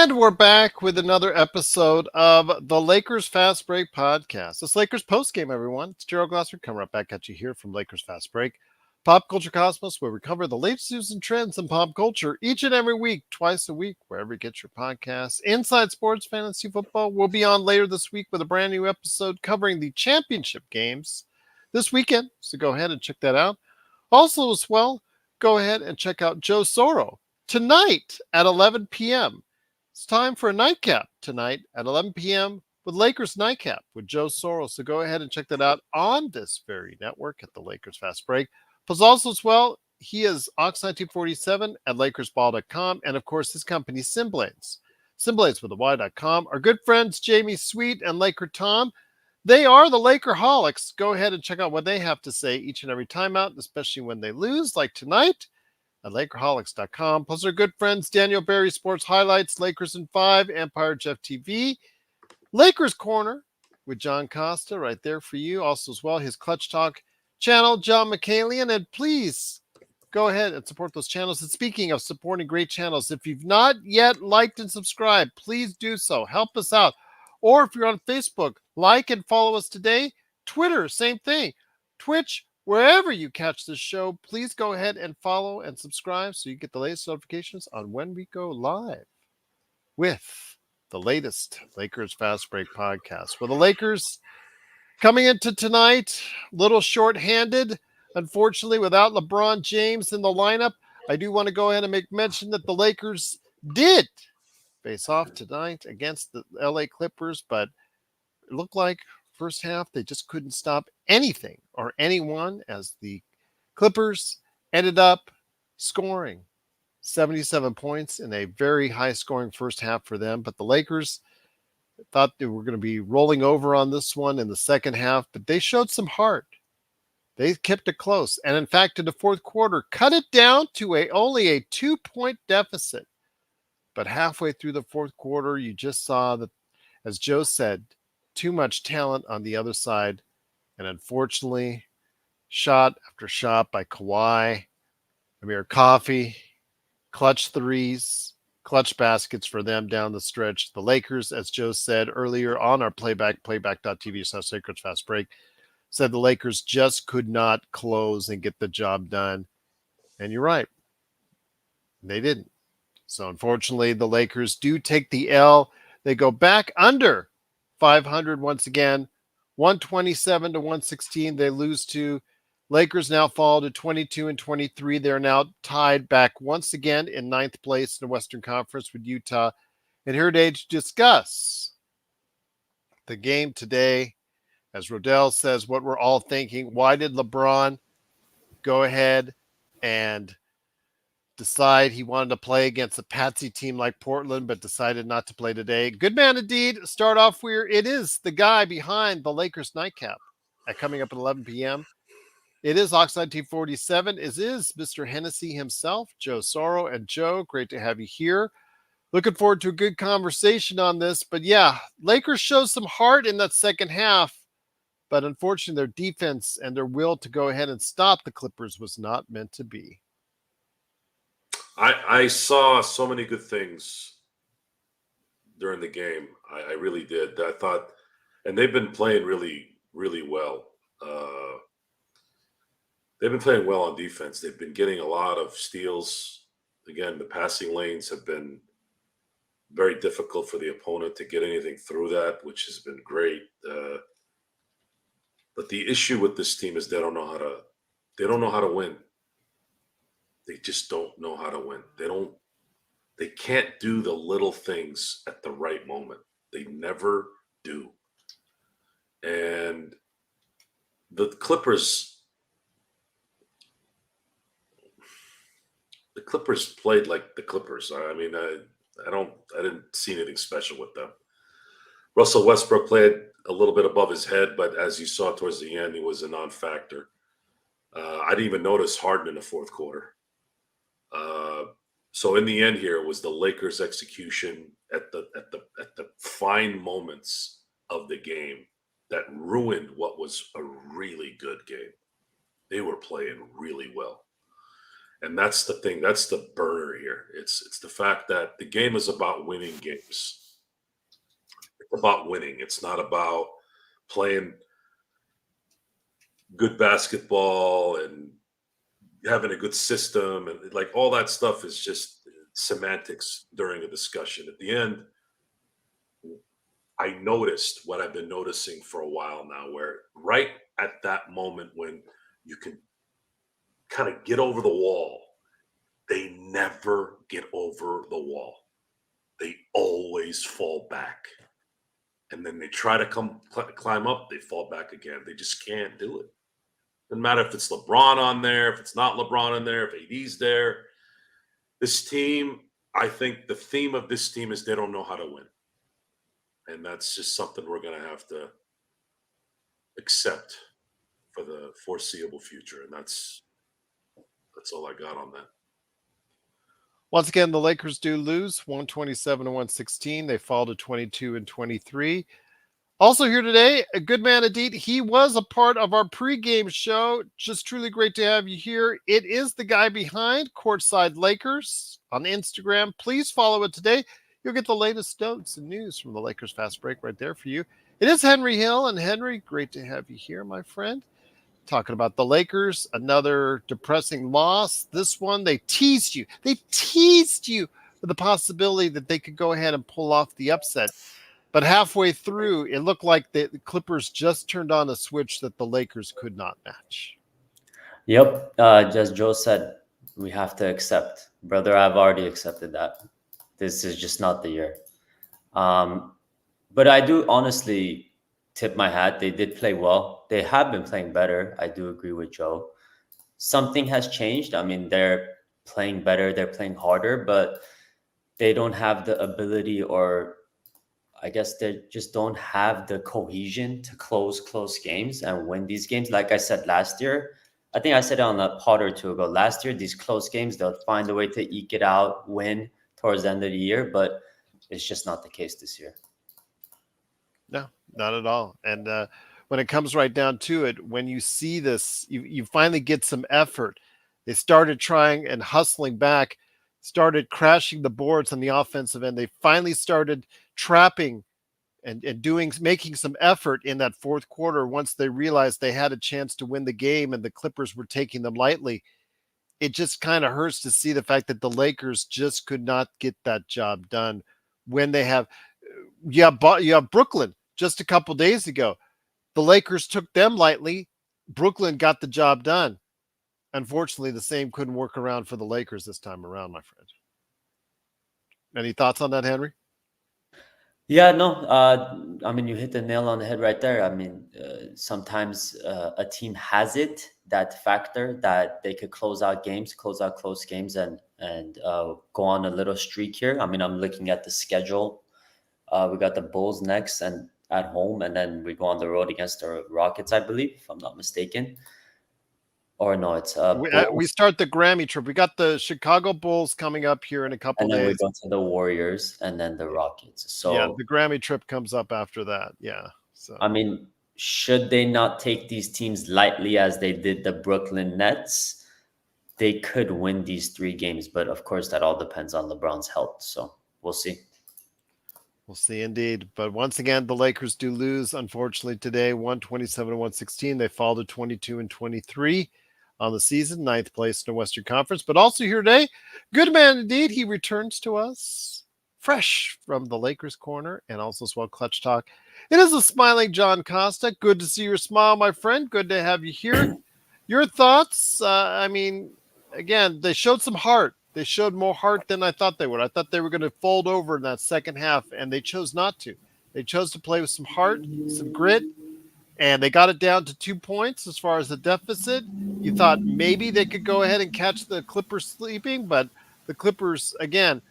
And we're back with another episode of the Lakers Fast Break podcast. It's Lakers postgame, everyone. It's Gerald Glasser coming right back at you here from Lakers Fast Break, Pop Culture Cosmos, where we cover the latest news and trends in pop culture each and every week, twice a week, wherever you get your podcasts. Inside Sports Fantasy Football will be on later this week with a brand new episode covering the championship games this weekend. So go ahead and check that out. Also, as well, go ahead and check out Joe Soro tonight at 11 p.m. It's time for a nightcap tonight at 11 p.m. with Lakers Nightcap with Joe Soros. So go ahead and check that out on this very network at the Lakers Fast Break. Plus also as well, he is Ox1947 at LakersBall.com. And of course, his company, Simblades. Simblades with a Y.com. Our good friends, Jamie Sweet and Laker Tom. They are the Lakerholics. Go ahead and check out what they have to say each and every time out, especially when they lose, like tonight at Lakerholics.com. Plus our good friends Daniel Barry Sports Highlights, Lakers in 5, Empire Jeff TV, Lakers Corner with John Costa right there for you. Also as well, his Clutch Talk channel, John McCalian. And please go ahead and support those channels. And speaking of supporting great channels, if you've not yet liked and subscribed, please do so. Help us out. Or if you're on Facebook, like and follow us today. Twitter, same thing. Twitch, wherever you catch this show, please go ahead and follow and subscribe so you get the latest notifications on when we go live with the latest Lakers Fast Break podcast. Well, the Lakers coming into tonight, a little short-handed, unfortunately, without LeBron James in the lineup. I do want to go ahead and make mention that the Lakers did face off tonight against the LA Clippers, but it looked like first half they just couldn't stop anything or anyone as the Clippers ended up scoring 77 points in a very high scoring first half for them. But the Lakers thought they were going to be rolling over on this one in the second half, but they showed some heart. They kept it close. And in fact, in the fourth quarter, cut it down to only a 2-point deficit. But halfway through the fourth quarter, you just saw that, as Joe said, too much talent on the other side. And unfortunately, shot after shot by Kawhi, Amir Coffey, clutch threes, clutch baskets for them down the stretch. The Lakers, as Joe said earlier on our playback.tv/Lakers Fast Break, said the Lakers just could not close and get the job done. And you're right. They didn't. So unfortunately, the Lakers do take the L. They go back under 500 once again, 127 to 116. They lose to. Lakers now fall to 22 and 23. They're now tied back once again in ninth place in the Western Conference with Utah. And here today to discuss the game today, as Rodell says, what we're all thinking. Why did LeBron go ahead and decide he wanted to play against a patsy team like Portland, but decided not to play today? Good man indeed. Start off where it is the guy behind the Lakers nightcap coming up at 11 p.m. It is Ox1947. It is Mr. Hennessy himself, Joe Soro. And Joe, great to have you here. Looking forward to a good conversation on this. But yeah, Lakers showed some heart in that second half. But unfortunately, their defense and their will to go ahead and stop the Clippers was not meant to be. I saw so many good things during the game. I really did. I thought, and they've been playing really, really well. They've been playing well on defense. They've been getting a lot of steals. Again, the passing lanes have been very difficult for the opponent to get anything through that, which has been great. But the issue with this team is they don't know how to win. They just don't know how to win. They can't do the little things at the right moment. They never do. And the Clippers played like the Clippers. I mean, I didn't see anything special with them. Russell Westbrook played a little bit above his head, but as you saw towards the end, he was a non-factor. I didn't even notice Harden in the fourth quarter. So in the end, here it was the Lakers' execution at the fine moments of the game that ruined what was a really good game. They were playing really well. And that's the thing. That's the burner here. It's the fact that the game is about winning games. It's about winning. It's not about playing good basketball and having a good system, and like all that stuff is just semantics during a discussion. At the end, I noticed what I've been noticing for a while now, where right at that moment when you can kind of get over the wall, they never get over the wall. They always fall back. And then they try to climb up, they fall back again. They just can't do it. Doesn't matter if it's LeBron on there, if it's not LeBron in there, if AD's there. This team, I think the theme of this team is they don't know how to win. And that's just something we're going to have to accept for the foreseeable future. And that's all I got on that. Once again, the Lakers do lose 127 to 116. They fall to 22 and 23. Also here today, a good man, Adit. He was a part of our pregame show. Just truly great to have you here. It is the guy behind Courtside Lakers on Instagram. Please follow it today. You'll get the latest notes and news from the Lakers Fast Break right there for you. It is Henry Hill. And Henry, great to have you here, my friend. Talking about the Lakers, another depressing loss. This one, they teased you. They teased you with the possibility that they could go ahead and pull off the upset. But halfway through, it looked like the Clippers just turned on a switch that the Lakers could not match. Yep. As Joe said, we have to accept. Brother, I've already accepted that. This is just not the year. But I do honestly tip my hat. They did play well. They have been playing better. I do agree with Joe. Something has changed. I mean, they're playing better. They're playing harder, but they don't have the ability, or I guess they just don't have the cohesion to close games and win these games. Like I said last year, I think I said it on a pod or two ago. Last year, these close games, they'll find a way to eke it out, win towards the end of the year, but it's just not the case this year. No, not at all. And when it comes right down to it, when you see this, you finally get some effort. They started trying and hustling back, started crashing the boards on the offensive end. They finally started trapping and making some effort in that fourth quarter once they realized they had a chance to win the game and the Clippers were taking them lightly. It just kind of hurts to see the fact that the Lakers just could not get that job done when they have you have Brooklyn just a couple days ago. The Lakers took them lightly. Brooklyn got the job done. Unfortunately, the same couldn't work around for the Lakers this time around, my friend. Any thoughts on that, Henry? Yeah, no. I mean, you hit the nail on the head right there. I mean, sometimes a team has that factor that they could close out close games, and go on a little streak here. I mean, I'm looking at the schedule. We got the Bulls next and at home, and then we go on the road against the Rockets, I believe, if I'm not mistaken. Or no, it's we start the Grammy trip. We got the Chicago Bulls coming up here in a couple and then days. we go to the Warriors and then the Rockets. So yeah, the Grammy trip comes up after that. Yeah. So I mean, should they not take these teams lightly as they did the Brooklyn Nets? They could win these 3 games, but of course that all depends on LeBron's health. So we'll see. We'll see indeed. But once again, the Lakers do lose, unfortunately, today, 127 to 116. They fall to 22 and 23 on the season, 9th place in the Western Conference. But also here today, good man indeed. He returns to us fresh from the Lakers corner and also as well Clutch Talk. It is a smiling John Costa. Good to see your smile, my friend. Good to have you here. Your thoughts? I mean, again, they showed some heart. They showed more heart than I thought they would. I thought they were going to fold over in that second half, and they chose not to. They chose to play with some heart, some grit, and they got it down to 2 points as far as the deficit. You thought maybe they could go ahead and catch the Clippers sleeping, but the Clippers, again,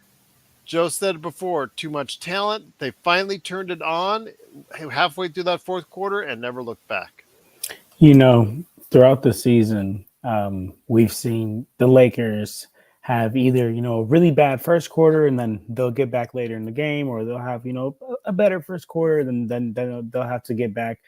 Joe said it before, too much talent. They finally turned it on halfway through that fourth quarter and never looked back. You know, throughout the season, we've seen the Lakers have either, a really bad first quarter and then they'll get back later in the game, or they'll have, a better first quarter, then they'll have to get back.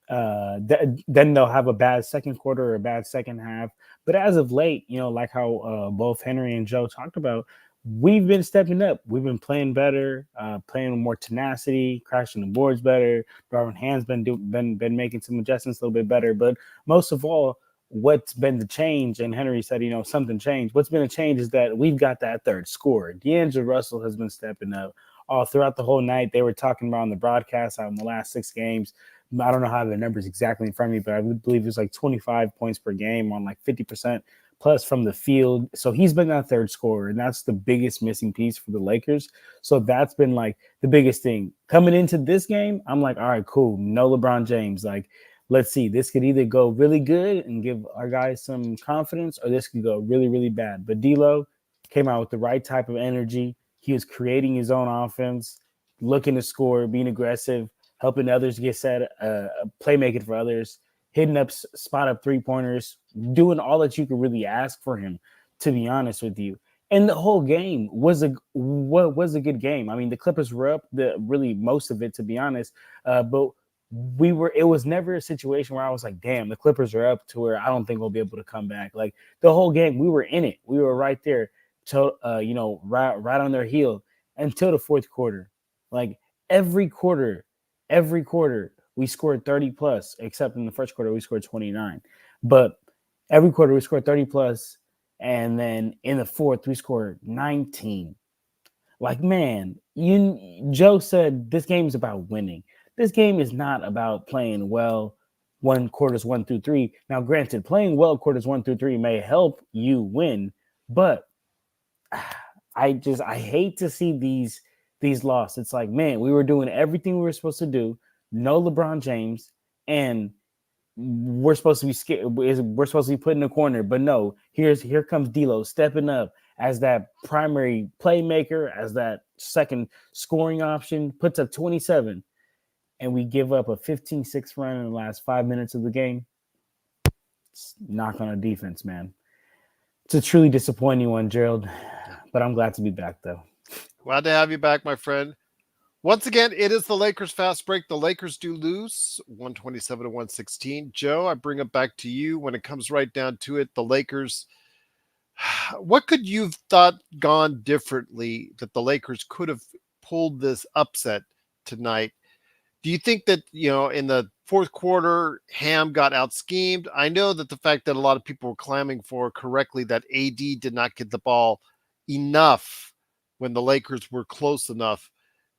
then they'll have a bad second quarter or a bad second half. But as of late, like how both Henry and Joe talked about, we've been stepping up. We've been playing better, playing with more tenacity, crashing the boards better. Darvin Ham's been making some adjustments a little bit better. But most of all, what's been the change, and Henry said, something changed. What's been a change is that we've got that third scorer. D'Angelo Russell has been stepping up all throughout the whole night. They were talking about on the broadcast out in the last 6 games. I don't know how the numbers exactly in front of me, but I would believe it was like 25 points per game on like 50% plus from the field. So he's been that third scorer, and that's the biggest missing piece for the Lakers. So that's been like the biggest thing. Coming into this game, I'm like, all right, cool. No LeBron James. Like, let's see. This could either go really good and give our guys some confidence, or this could go really, really bad. But D'Lo came out with the right type of energy. He was creating his own offense, looking to score, being aggressive, helping others get set, playmaking for others, hitting up spot up 3-pointers, doing all that you could really ask for him, to be honest with you. And the whole game was a good game. I mean, the Clippers were up really most of it, to be honest. But it was never a situation where I was like, damn, the Clippers are up to where I don't think we'll be able to come back. Like the whole game, we were in it. We were right there, right on their heel until the fourth quarter. Like every quarter, we scored 30 plus, except in the first quarter, we scored 29. But every quarter, we scored 30 plus. And then in the fourth, we scored 19. Like, man, Joe said this game is about winning. This game is not about playing well quarters 1 through 3. Now, granted, playing well quarters 1 through 3 may help you win, but I hate to see these losses. It's like, man, we were doing everything we were supposed to do. No LeBron James, and we're supposed to be scared. We're supposed to be put in a corner, but no. Here comes D'Lo stepping up as that primary playmaker, as that second scoring option, puts up 27, and we give up a 15-6 run in the last 5 minutes of the game. It's knock on our defense, man. It's a truly disappointing one, Gerald, but I'm glad to be back, though. Glad to have you back, my friend. Once again, it is the Lakers fast break. The Lakers do lose 127-116. Joe, I bring it back to you. When it comes right down to it, the Lakers, what could you've thought gone differently that the Lakers could have pulled this upset tonight? Do you think that, in the fourth quarter, Ham got out schemed? I know that the fact that a lot of people were clamming for correctly that AD did not get the ball enough when the Lakers were close enough.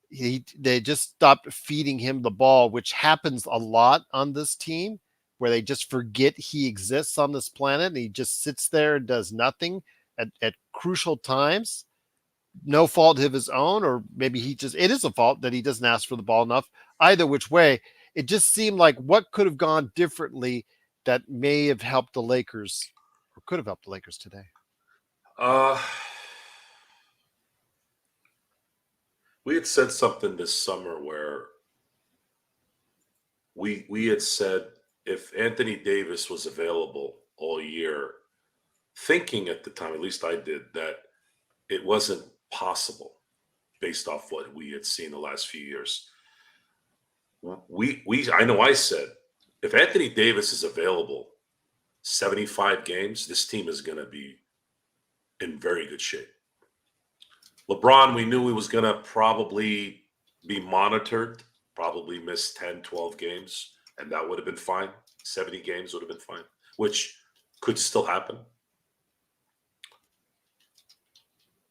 They just stopped feeding him the ball, which happens a lot on this team, where they just forget he exists on this planet and he just sits there and does nothing at crucial times. No fault of his own, or maybe it is a fault that he doesn't ask for the ball enough. Either which way, it just seemed like what could have gone differently that may have helped the Lakers, or could have helped the Lakers today. We had said something this summer where we had said if Anthony Davis was available all year, thinking at the time, at least I did, that it wasn't possible based off what we had seen the last few years. I know I said, if Anthony Davis is available 75 games, this team is going to be in very good shape. LeBron, we knew he was going to probably be monitored, probably miss 10, 12 games, and that would have been fine. 70 games would have been fine, which could still happen.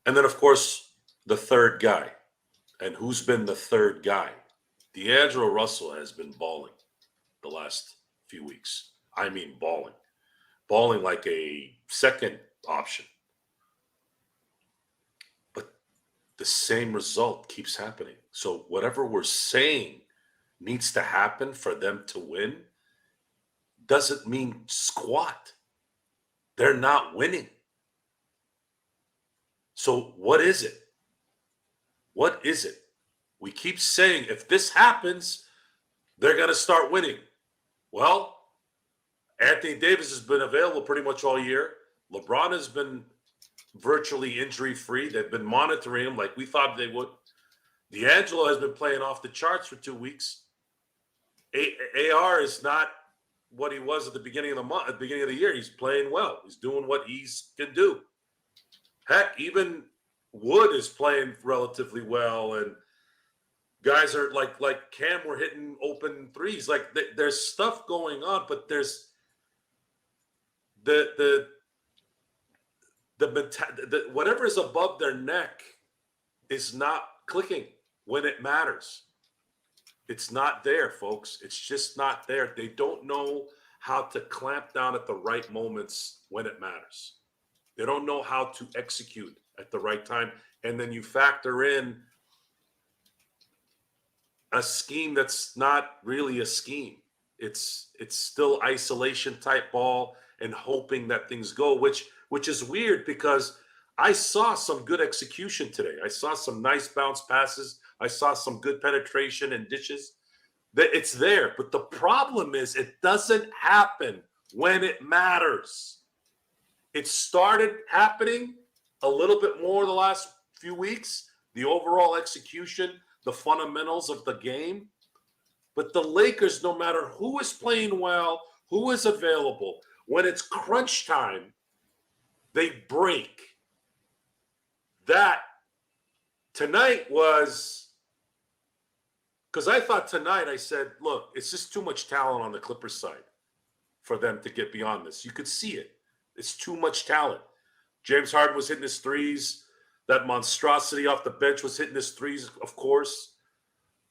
And then, of course, the third guy. And who's been the third guy? D'Angelo Russell has been balling the last few weeks. I mean balling. Balling like a second option. But the same result keeps happening. So whatever we're saying needs to happen for them to win doesn't mean squat. They're not winning. So what is it? What is it? We keep saying if this happens, they're going to start winning. Well, Anthony Davis has been available pretty much all year. LeBron has been virtually injury-free. They've been monitoring him like we thought they would. D'Angelo has been playing off the charts for 2 weeks. AR is not what he was at the beginning of the month, at the beginning of the year. He's playing well. He's doing what he can do. Heck, even Wood is playing relatively well, and guys are like Cam were hitting open threes. Like there's stuff going on, but there's the whatever is above their neck is not clicking when it matters. It's not there, folks. It's just not there. They don't know how to clamp down at the right moments when it matters. They don't know how to execute at the right time. And then you factor in a scheme that's not really a scheme. It's still isolation type ball and hoping that things go, which is weird because I saw some good execution today. I saw some nice bounce passes. I saw some good penetration and dishes. It's there. But the problem is it doesn't happen when it matters. It started happening a little bit more the last few weeks, the overall execution, the fundamentals of the game. But the Lakers, no matter who is playing well, who is available, when it's crunch time, they break. That tonight was, because I thought tonight, I said, look, it's just too much talent on the Clippers side for them to get beyond this. You could see it. It's too much talent. James Harden was hitting his threes. That monstrosity off the bench was hitting his threes, of course.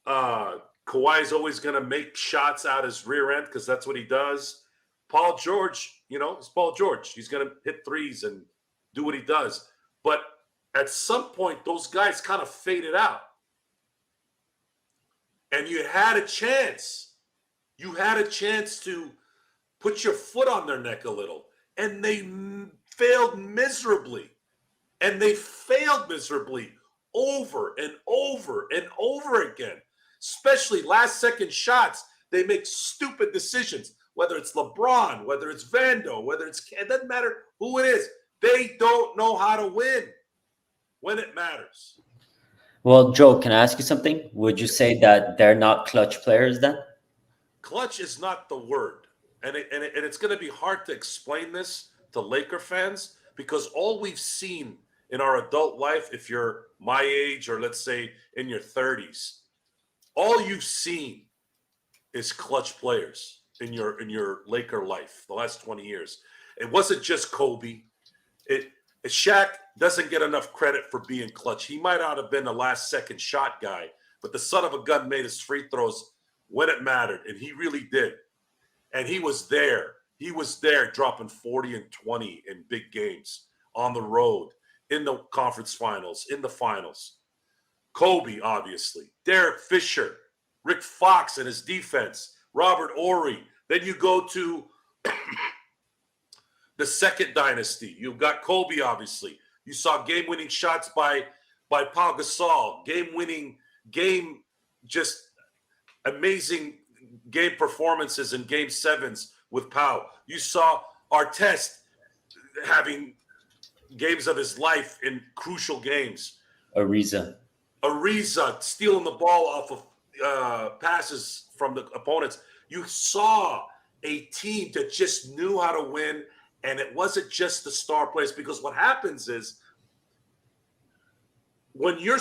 Kawhi is always going to make shots out his rear end because that's what he does. Paul George, it's Paul George. He's going to hit threes and do what he does. But at some point, those guys kind of faded out. And you had a chance. You had a chance to put your foot on their neck a little. And they failed miserably. And they failed miserably over and over and over again. Especially last-second shots. They make stupid decisions. Whether it's LeBron, whether it's Vando, whether it doesn't matter who it is. They don't know how to win when it matters. Well, Joe, can I ask you something? Would you say that they're not clutch players then? Clutch is not the word. And it's going to be hard to explain this to Laker fans because all we've seen in our adult life, if you're my age or let's say in your 30s, all you've seen is clutch players in your Laker life the last 20 years. It wasn't just Kobe. Shaq doesn't get enough credit for being clutch. He might not have been the last second shot guy, but the son of a gun made his free throws when it mattered, and he really did. And he was there. He was there dropping 40 and 20 in big games on the road, in the conference finals, in the finals. Kobe, obviously. Derek Fisher, Rick Fox and his defense, Robert Horry. Then you go to the second dynasty. You've got Kobe, obviously. You saw game-winning shots by Pau Gasol, just amazing game performances in game sevens with Pau. You saw Artest having games of his life in crucial games. Ariza stealing the ball off of passes from the opponents. You saw a team that just knew how to win, and it wasn't just the star players. Because what happens is when you're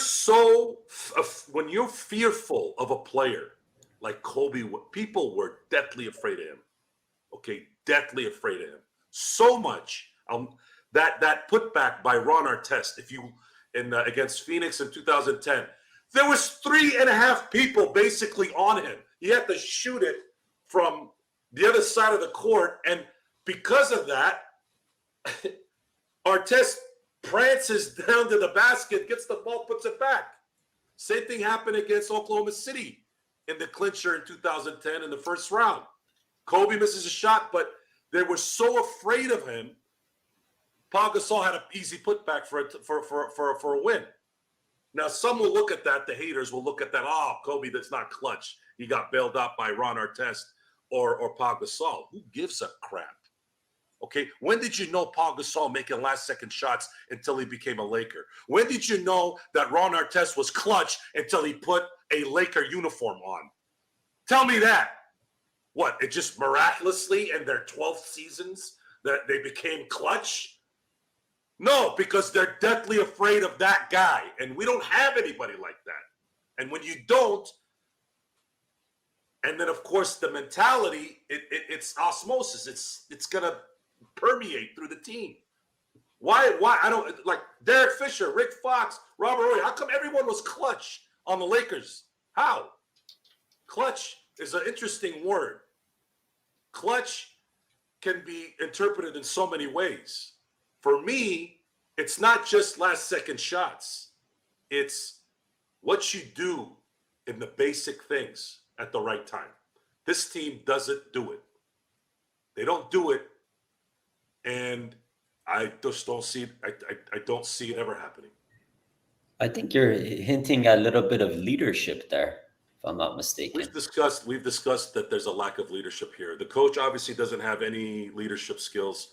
fearful of a player like Kobe, people were deathly afraid of him. Okay, deathly afraid of him. So much that putback by Ron Artest, against Phoenix in 2010, there was 3.5 people basically on him. He had to shoot it from the other side of the court, and because of that, Artest prances down to the basket, gets the ball, puts it back. Same thing happened against Oklahoma City in the clincher in 2010 in the first round. Kobe misses a shot, but they were so afraid of him. Pau Gasol had an easy putback for a win. Now, some will look at that. The haters will look at that. Oh, Kobe, that's not clutch. He got bailed out by Ron Artest or Pau Gasol. Who gives a crap? Okay, when did you know Pau Gasol making last-second shots until he became a Laker? When did you know that Ron Artest was clutch until he put a Laker uniform on? Tell me that. What, it just miraculously in their 12th seasons that they became clutch? No, because they're deathly afraid of that guy. And we don't have anybody like that. And when you don't, and then of course the mentality, it's osmosis. It's gonna permeate through the team. Why I don't like Derek Fisher, Rick Fox, Robert Ory. How come everyone was clutch on the Lakers? How? Clutch is an interesting word. Clutch can be interpreted in so many ways. For me, it's not just last second shots. It's what you do in the basic things at the right time. This team doesn't do it. They don't do it, and I just don't see it. I don't see it ever happening. I think you're hinting at a little bit of leadership there, if I'm not mistaken. We've discussed that there's a lack of leadership here. The coach obviously doesn't have any leadership skills.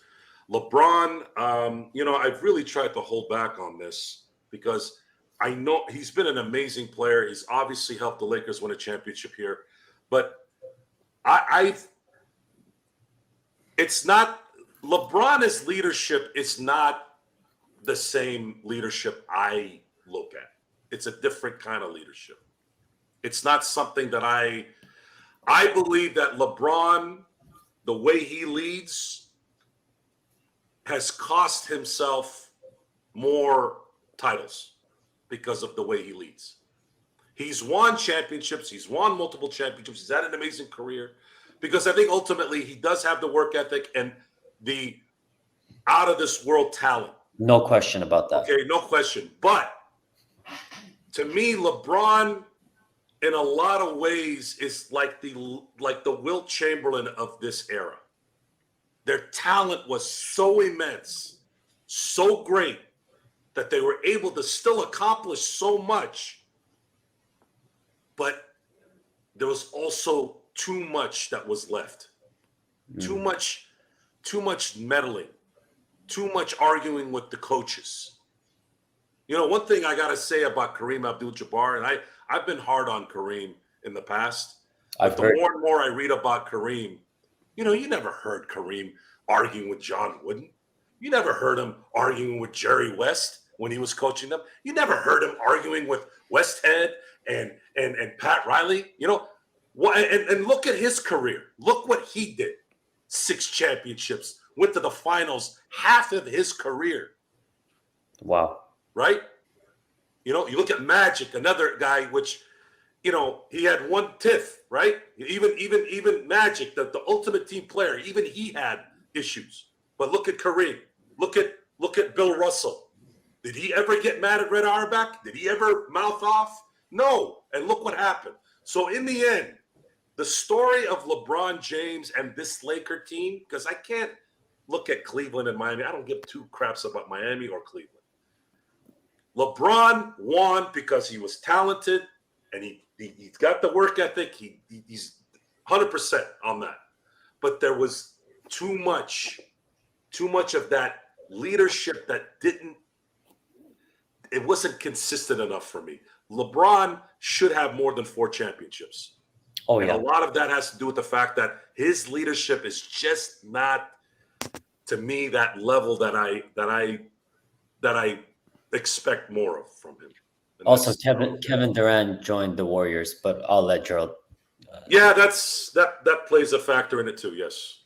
LeBron, I've really tried to hold back on this because I know he's been an amazing player. He's obviously helped the Lakers win a championship here, but it's not LeBron's leadership is not the same leadership I look at. It's a different kind of leadership. It's not something that I believe that LeBron, the way he leads, has cost himself more titles because of the way he leads. He's won championships. He's won multiple championships. He's had an amazing career because I think ultimately he does have the work ethic and the out of this world talent. No question about that. Okay, no question. But to me, LeBron, in a lot of ways, is like the Wilt Chamberlain of this era. Their talent was so immense, so great, that they were able to still accomplish so much. But there was also too much that was left. Too much meddling. Too much arguing with the coaches. You know, one thing I got to say about Kareem Abdul-Jabbar, and I've been hard on Kareem in the past. But the more and more I read about Kareem, you never heard Kareem arguing with John Wooden. You never heard him arguing with Jerry West when he was coaching them. You never heard him arguing with Westhead and Pat Riley. And look at his career. Look what he did. 6 championships. Went to the finals half of his career. Wow. Right? You look at Magic, another guy, which, he had 1/10, right? Even Magic, the ultimate team player, even he had issues. But look at Kareem. Look at Bill Russell. Did he ever get mad at Red Auerbach? Did he ever mouth off? No. And look what happened. So in the end, the story of LeBron James and this Laker team, because I can't look at Cleveland and Miami. I don't give 2 craps about Miami or Cleveland. LeBron won because he was talented and he's got the work ethic. He's 100% on that. But there was too much of that leadership that it wasn't consistent enough for me. LeBron should have more than 4 championships. Oh, and yeah. a lot of that has to do with the fact that his leadership is just not, to me, that level that I expect more of from him. And Also, Kevin Durant joined the Warriors, but I'll let Gerald. Yeah, that plays a factor in it too. Yes.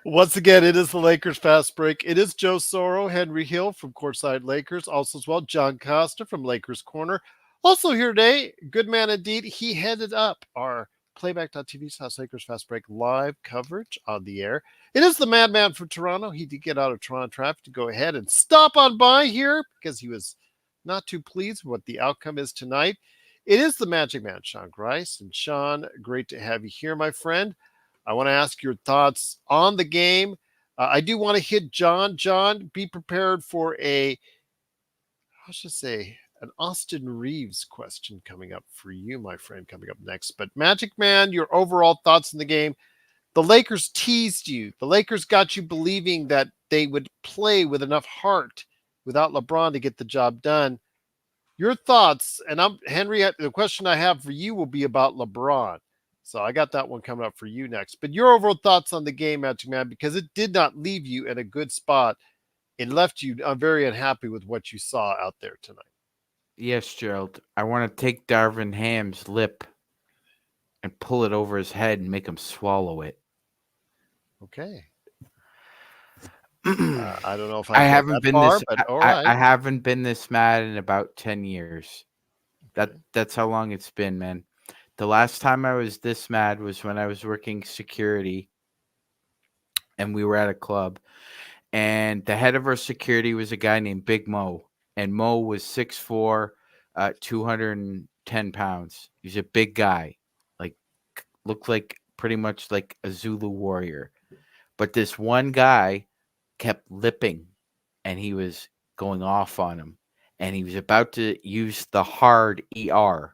Once again, it is the Lakers Fast Break. It is Joe Soro, Henry Hill from Courtside Lakers, also as well John Costa from Lakers Corner. Also here today, good man indeed. He headed up our Playback.TV/ Lakers Fast Break live coverage on the air. It is the madman from Toronto. He did get out of Toronto traffic to go ahead and stop on by here because he was not too pleased with what the outcome is tonight. It is the Magic Man, Sean Grice. And Sean, great to have you here, my friend. I want to ask your thoughts on the game. I do want to hit John. John, be prepared for an Austin Reaves question coming up for you, my friend, coming up next. But Magic Man, your overall thoughts on the game. The Lakers teased you. The Lakers got you believing that they would play with enough heart without LeBron to get the job done. Your thoughts, and Henry. The question I have for you will be about LeBron. So I got that one coming up for you next. But your overall thoughts on the game, Magic Man, because it did not leave you in a good spot. It left you very unhappy with what you saw out there tonight. Yes, Gerald. I want to take Darvin Ham's lip and pull it over his head and make him swallow it. Okay. I don't know if I I haven't that been far, this. but all right. I haven't been this mad in about 10 years. Okay. That's how long it's been, man. The last time I was this mad was when I was working security, and we were at a club, and the head of our security was a guy named Big Mo, and Mo was 6'4", 210 pounds. He's a big guy, like looked like pretty much like a Zulu warrior. But this one guy kept lipping, and he was going off on him, and he was about to use the hard ER.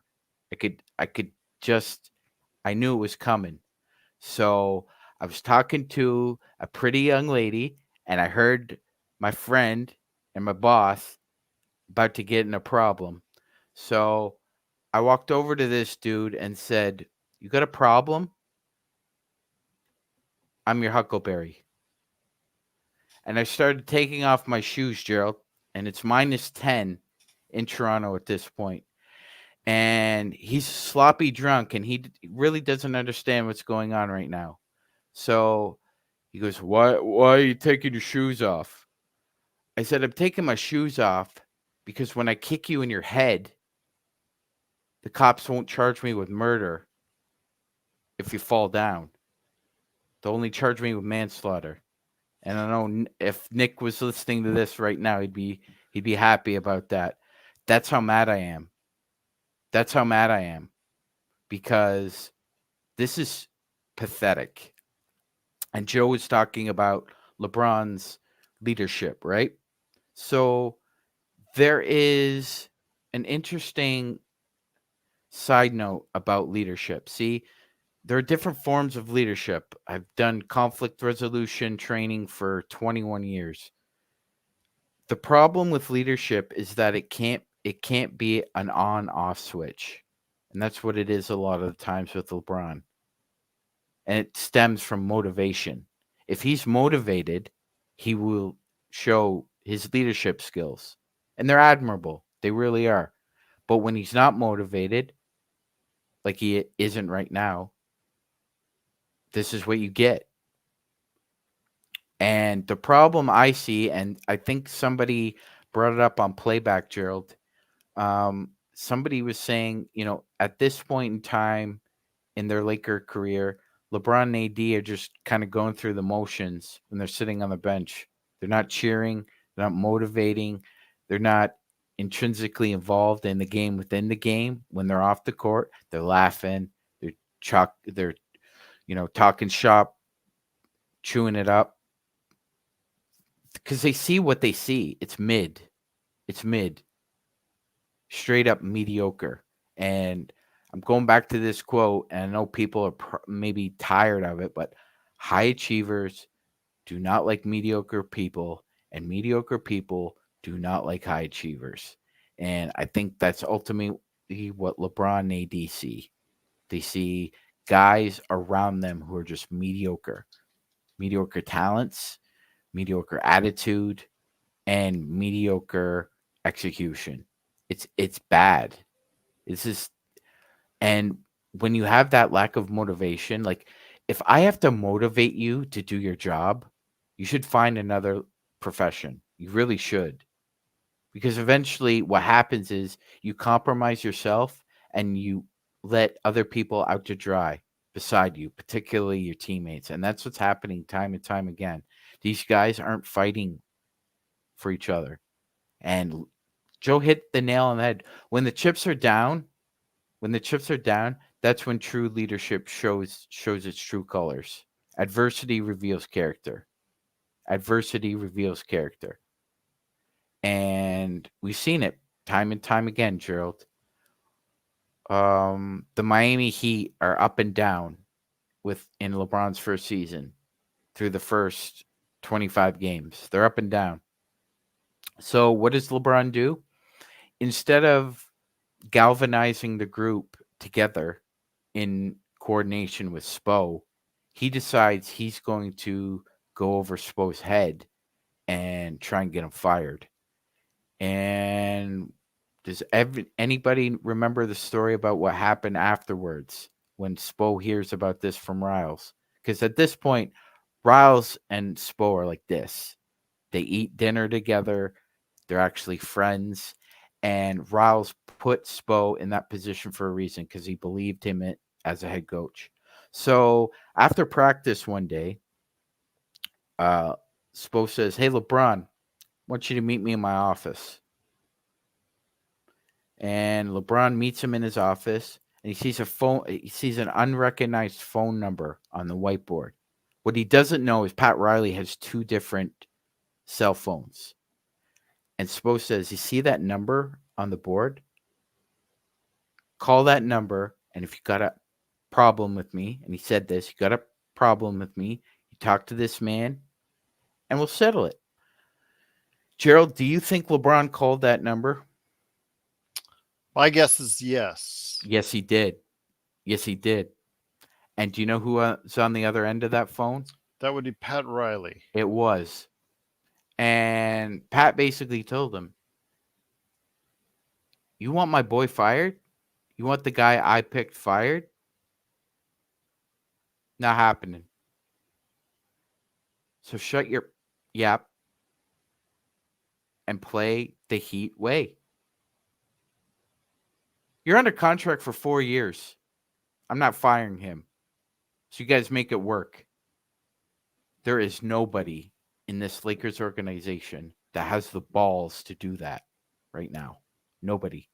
I knew it was coming. So I was talking to a pretty young lady, and I heard my friend and my boss about to get in a problem. So I walked over to this dude and said, "You got a problem? I'm your Huckleberry." And I started taking off my shoes, Gerald, and it's -10 in Toronto at this point. And he's sloppy drunk, and he really doesn't understand what's going on right now. So he goes, why are you taking your shoes off? I said, I'm taking my shoes off because when I kick you in your head, the cops won't charge me with murder if you fall down. They'll only charge me with manslaughter. And I know if Nick was listening to this right now, he'd be happy about that. That's how mad I am. That's how mad I am. Because this is pathetic. And Joe was talking about LeBron's leadership, right? So there is an interesting side note about leadership. See, there are different forms of leadership. I've done conflict resolution training for 21 years. The problem with leadership is that it can't be an on-off switch. And that's what it is a lot of the times with LeBron. And it stems from motivation. If he's motivated, he will show his leadership skills. And they're admirable. They really are. But when he's not motivated, like he isn't right now, this is what you get. And the problem I see, and I think somebody brought it up on playback, Gerald. Somebody was saying, at this point in time in their Laker career, LeBron and AD are just kind of going through the motions when they're sitting on the bench. They're not cheering. They're not motivating. They're not intrinsically involved in the game within the game. When they're off the court, they're laughing. They're talking shop, chewing it up. Because they see what they see. It's mid. Straight up mediocre. And I'm going back to this quote, and I know people are maybe tired of it, but high achievers do not like mediocre people, and mediocre people do not like high achievers. And I think that's ultimately what LeBron and AD see. They see guys around them who are just mediocre talents, mediocre attitude, and mediocre execution. It's bad. And when you have that lack of motivation, like if I have to motivate you to do your job, you should find another profession. You really should. Because eventually what happens is you compromise yourself and you let other people out to dry beside you, particularly your teammates. And that's what's happening time and time again. These guys aren't fighting for each other. And Joe hit the nail on the head. When the chips are down, that's when true leadership shows its true colors. Adversity reveals character. And we've seen it time and time again, Gerald. The Miami Heat are up and down in LeBron's first season through the first 25 games. They're up and down. So what does LeBron do? instead of galvanizing the group together in coordination with Spo, he decides he's going to go over Spo's head and try and get him fired. And does anybody remember the story about what happened afterwards when Spo hears about this from Riles? Because at this point, Riles and Spo are like this. They eat dinner together. They're actually friends. And Riles put Spo in that position for a reason, because he believed him as a head coach. So after practice one day, Spo says, "Hey, LeBron, I want you to meet me in my office." And LeBron meets him in his office, and he sees a phone. He sees an unrecognized phone number on the whiteboard. What he doesn't know is Pat Riley has 2 different cell phones. And Spo says, "You see that number on the board? Call that number, and if you got a problem with me," and he said this, "you got a problem with me, you talk to this man, and we'll settle it." Gerald, do you think LeBron called that number? My guess is yes. Yes, he did. Yes, he did. And do you know who was on the other end of that phone? That would be Pat Riley. It was. And Pat basically told him, "You want my boy fired? You want the guy I picked fired? Not happening. So shut your yap and play the Heat way. You're under contract for 4 years. I'm not firing him. So you guys make it work." There is nobody in this Lakers organization that has the balls to do that right now. Nobody.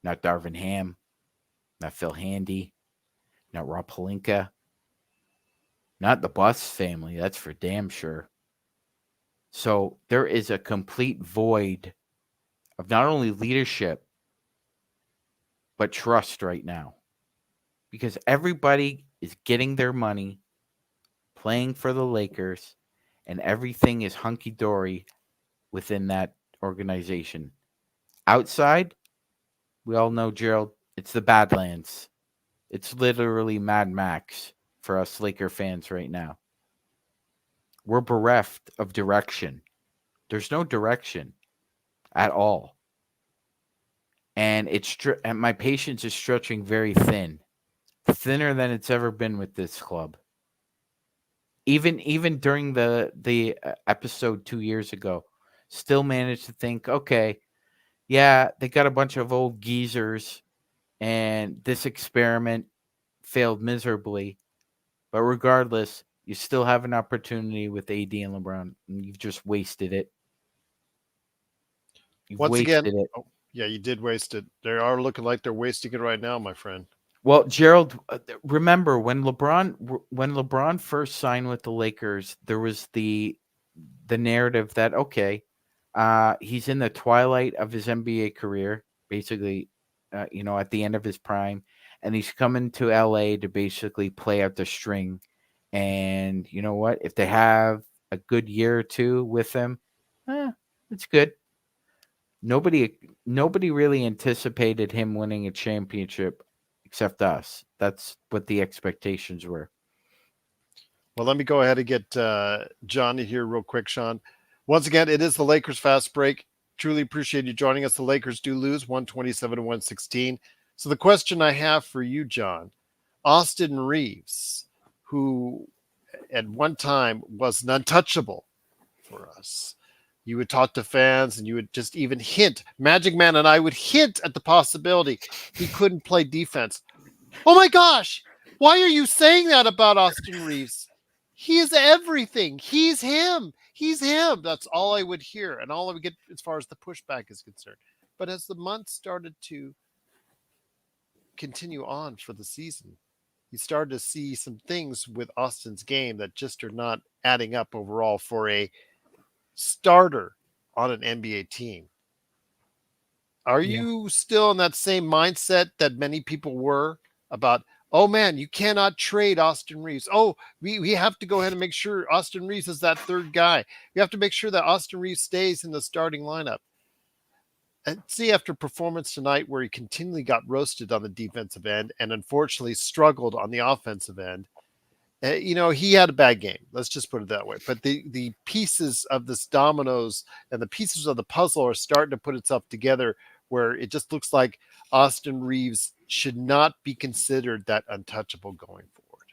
Not Darvin Ham, not Phil Handy, not Rob Pelinka, not the Buss family. That's for damn sure. So there is a complete void of not only leadership, but trust right now. Because everybody is getting their money, playing for the Lakers, and everything is hunky-dory within that organization. Outside, we all know, Gerald, it's the Badlands. It's literally Mad Max for us Laker fans right now. We're bereft of direction. There's no direction at all. And and my patience is stretching very thin. Thinner than it's ever been with this club. Even during the episode 2 years ago, still managed to think, okay, yeah, they got a bunch of old geezers, and this experiment failed miserably. But regardless, you still have an opportunity with AD and LeBron, and you've just wasted it. Once again, oh, yeah, you did waste it. They are looking like they're wasting it right now, my friend. Well, Gerald, remember when LeBron first signed with the Lakers, there was the narrative that, okay, he's in the twilight of his NBA career, basically, at the end of his prime, and he's coming to LA to basically play out the string. And you know what? If they have a good year or two with him, it's good. Nobody really anticipated him winning a championship except us. That's what the expectations were. Well, let me go ahead and get Johnny here real quick, Sean. Once again, it is the Lakers Fast Break. Truly appreciate you joining us. The Lakers do lose 127-116. So the question I have for you, John, Austin Reaves, who at one time was an untouchable for us. You would talk to fans and you would just even hint. Magic Man and I would hint at the possibility he couldn't play defense. Oh my gosh! Why are you saying that about Austin Reaves? He is everything. He's him. He's him. That's all I would hear and all I would get as far as the pushback is concerned. But as the months started to continue on for the season, you started to see some things with Austin's game that just are not adding up overall for a starter on an NBA team. Are you still in that same mindset that many people were about, oh man, you cannot trade Austin Reaves. Oh, we have to go ahead and make sure Austin Reaves is that third guy. We have to make sure that Austin Reaves stays in the starting lineup. And see, after performance tonight where he continually got roasted on the defensive end and unfortunately struggled on the offensive end, he had a bad game. Let's just put it that way. But the pieces of this dominoes and the pieces of the puzzle are starting to put itself together where it just looks like Austin Reaves should not be considered that untouchable going forward.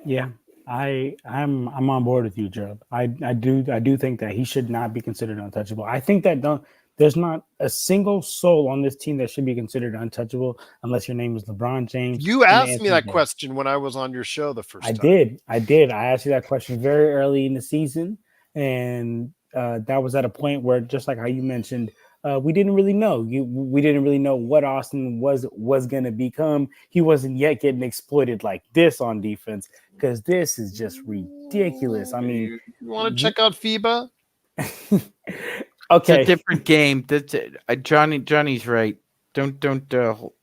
Yeah, I'm on board with you, Gerald. I do think that he should not be considered untouchable. I think that there's not a single soul on this team that should be considered untouchable unless your name is LeBron James. You and asked me Anthony that Davis. question when I was on your show the first I time. did. I asked you that question very early in the season, and that was at a point where, just like how you mentioned, we didn't really know. We didn't really know what Austin was going to become. He wasn't yet getting exploited like this on defense because this is just ridiculous. I mean, you want to check out FIBA? It's a okay. different game. That's Johnny's right. Don't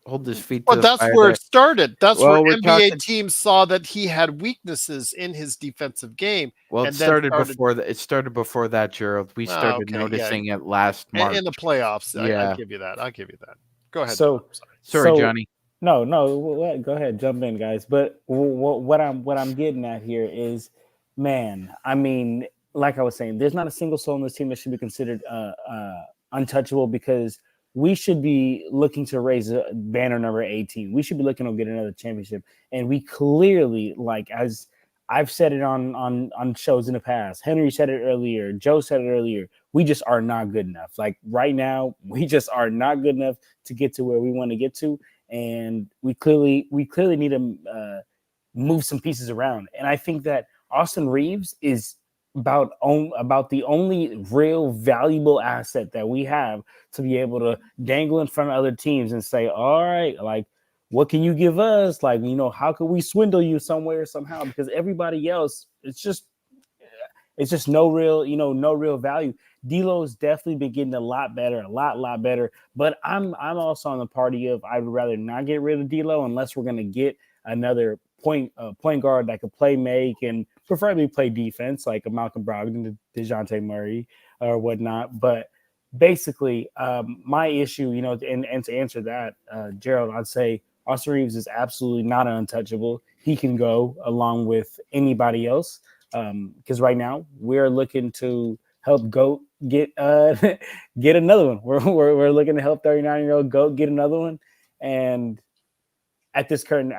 hold his feet to Well, the that's fire where there. it started. That's Well, where we're NBA talking- teams saw that he had weaknesses in his defensive game. Well, it and then started before that. It started before that, Gerald. We started okay, yeah. noticing it last March. In the playoffs. I Yeah. give you that. I give you that. Go ahead. So- John. I'm sorry. Sorry, Johnny. No, go ahead, jump in, guys. But what I'm getting at here is, man, I mean, like I was saying, there's not a single soul in this team that should be considered untouchable because we should be looking to raise a banner number 18. We should be looking to get another championship, and we clearly, like as I've said it on shows in the past, Henry said it earlier, Joe said it earlier. We just are not good enough. Like right now, we just are not good enough to get to where we want to get to. And we clearly need to move some pieces around. And I think that Austin Reaves is about the only real valuable asset that we have to be able to dangle in front of other teams and say, all right, like, what can you give us? Like, how can we swindle you somewhere, somehow? Because everybody else, it's just no real value. D'Lo's definitely been getting a lot better, but I'm also on the party of I'd rather not get rid of D'Lo unless we're gonna get another point guard that could play make and preferably play defense like a Malcolm Brogdon, DeJounte Murray, or whatnot. But basically, my issue, and to answer that, Gerald, I'd say Austin Reaves is absolutely not untouchable. He can go along with anybody else. Because right now we're looking to help GOAT get another one. We're looking to help 39-year-old GOAT get another one, and at this current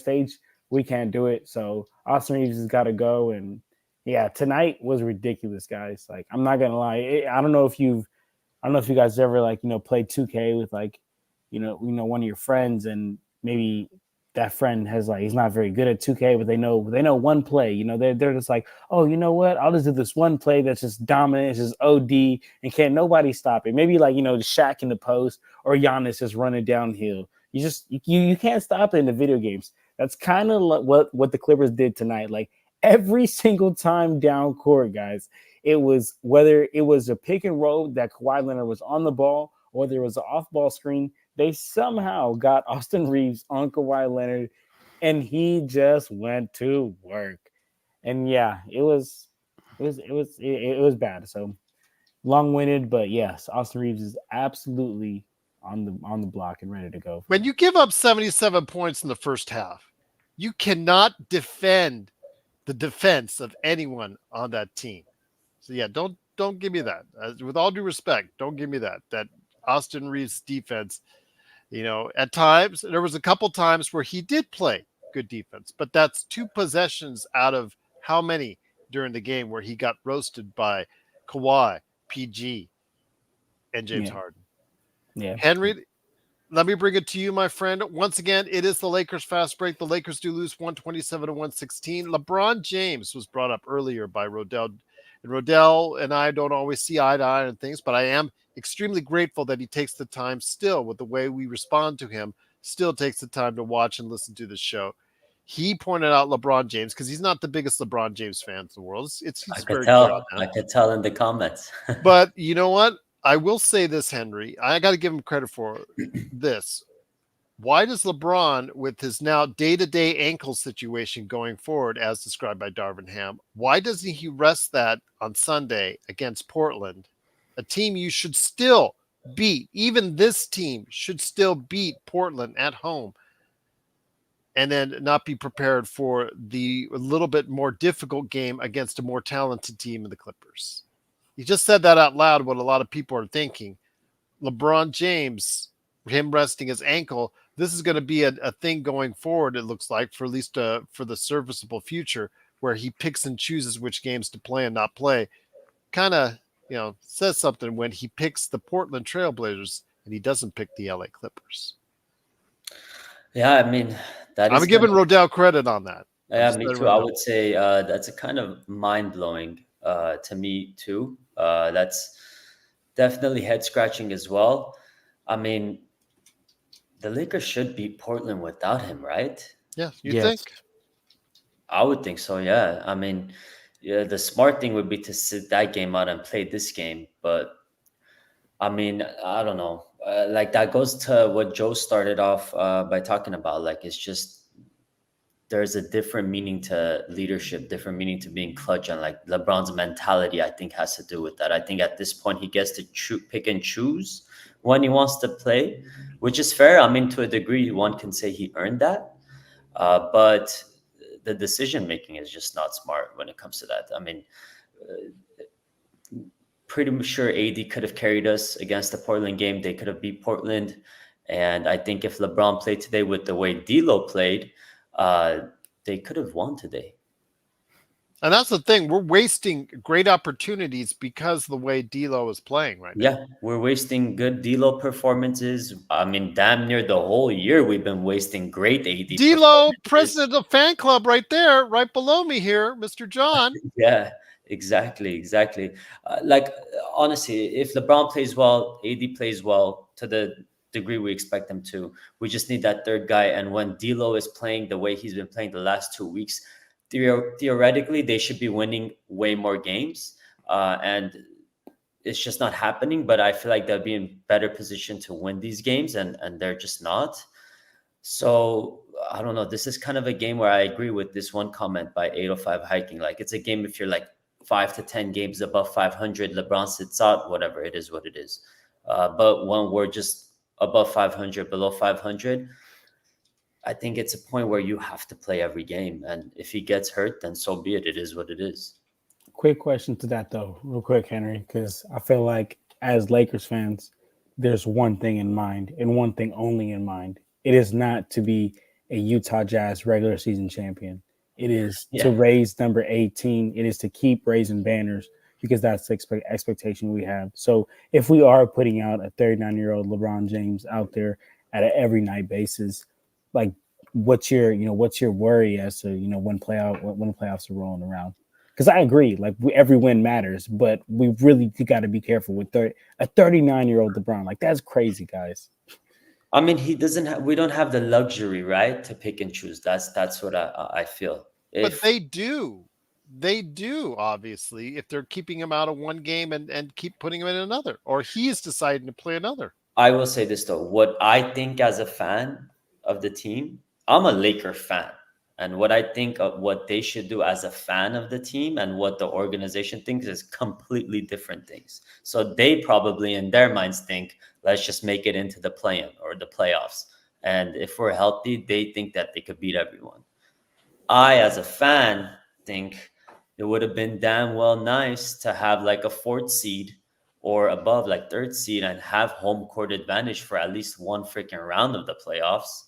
stage, we can't do it. So Austin Reaves has got to go. And yeah, tonight was ridiculous, guys. Like I'm not gonna lie, I don't know if you guys ever played 2K with one of your friends, and maybe that friend has he's not very good at 2K, but they know one play. They're just like, oh, you know what? I'll just do this one play that's just dominant, it's just OD, and can't nobody stop it. Maybe Shaq in the post or Giannis just running downhill. You can't stop it in the video games. That's kind of what the Clippers did tonight. Like every single time down court, guys, it was whether it was a pick and roll that Kawhi Leonard was on the ball or there was an off ball screen. They somehow got Austin Reaves on Kawhi Leonard, and he just went to work. And yeah, it was bad. So long-winded, but yes, Austin Reaves is absolutely on the block and ready to go. When you give up 77 points in the first half, you cannot defend the defense of anyone on that team. So yeah, don't give me that. With all due respect, don't give me that. That Austin Reaves defense. At times, there was a couple times where he did play good defense, but that's 2 possessions out of how many during the game where he got roasted by Kawhi, PG, and James Harden. Yeah. Henry, let me bring it to you, my friend. Once again, it is the Lakers fast break. The Lakers do lose 127-116. LeBron James was brought up earlier by Rodell. And Rodell and I don't always see eye to eye on things, but I am extremely grateful that he takes the time still with the way we respond to him, still takes the time to watch and listen to the show. He pointed out LeBron James because he's not the biggest LeBron James fan in the world. He's very clear on that. I could tell in the comments. But you know what? I will say this, Henry. I got to give him credit for this. Why does LeBron, with his now day-to-day ankle situation going forward, as described by Darvin Ham, why doesn't he rest that on Sunday against Portland, a team you should still beat, even this team should still beat Portland at home and then not be prepared for the a little bit more difficult game against a more talented team in the Clippers. You just said that out loud, what a lot of people are thinking. LeBron James, him resting his ankle, this is going to be a thing going forward, it looks like, for at least for the serviceable future, where he picks and chooses which games to play and not play. Kind of, says something when he picks the Portland Trailblazers and he doesn't pick the LA Clippers. Yeah, I mean, I'm giving Rodell credit on that. Yeah, me too. I would say that's a kind of mind-blowing to me too. That's definitely head-scratching as well. I mean, the Lakers should beat Portland without him, right? Yeah, you think? I would think so, yeah. I mean, yeah, the smart thing would be to sit that game out and play this game. But, I mean, I don't know. Like, that goes to what Joe started off by talking about. Like, it's just there's a different meaning to leadership, different meaning to being clutch. And, like, LeBron's mentality, I think, has to do with that. I think at this point, he gets to pick and choose when he wants to play, which is fair. I mean, to a degree, one can say he earned that. But the decision making is just not smart when it comes to that. I mean, pretty sure AD could have carried us against the Portland game. They could have beat Portland. And I think if LeBron played today with the way D'Lo played, they could have won today. And that's the thing. We're wasting great opportunities because of the way D'Lo is playing right now. Yeah, we're wasting good D'Lo performances. I mean, damn near the whole year we've been wasting great AD. D'Lo, president of fan club right there, right below me here, Mr. John. Yeah, exactly. Like, honestly, if LeBron plays well, AD plays well to the degree we expect them to, we just need that third guy. And when D'Lo is playing the way he's been playing the last 2 weeks, theoretically, they should be winning way more games. And it's just not happening. But I feel like they'll be in better position to win these games, and they're just not. So I don't know. This is kind of a game where I agree with this one comment by 805 Hiking. Like, it's a game if you're like 5 to 10 games above 500, LeBron sits out, whatever, it is what it is. But when we're just above 500, below 500, I think it's a point where you have to play every game. And if he gets hurt, then so be it. It is what it is. Quick question to that, though, real quick, Henry, because I feel like as Lakers fans, there's one thing in mind and one thing only in mind. It is not to be a Utah Jazz regular season champion. It is to raise number 18. It is to keep raising banners because that's the expectation we have. So if we are putting out a 39-year-old LeBron James out there at an every night basis, like, what's your worry as to when playoffs are rolling around? Because I agree, like, every win matters, but we really got to be careful with a 39-year-old LeBron. Like, that's crazy, guys. I mean, we don't have the luxury, right, to pick and choose. That's what I feel. But they do. They do, obviously, if they're keeping him out of one game and keep putting him in another, or he's deciding to play another. I will say this, though. What I think as a fan of the team, I'm a Laker fan. And what I think of what they should do as a fan of the team and what the organization thinks is completely different things. So they probably in their minds think, let's just make it into the play-in or the playoffs. And if we're healthy, they think that they could beat everyone. I, as a fan, think it would have been damn well nice to have like a 4th seed or above, like 3rd seed, and have home court advantage for at least one freaking round of the playoffs.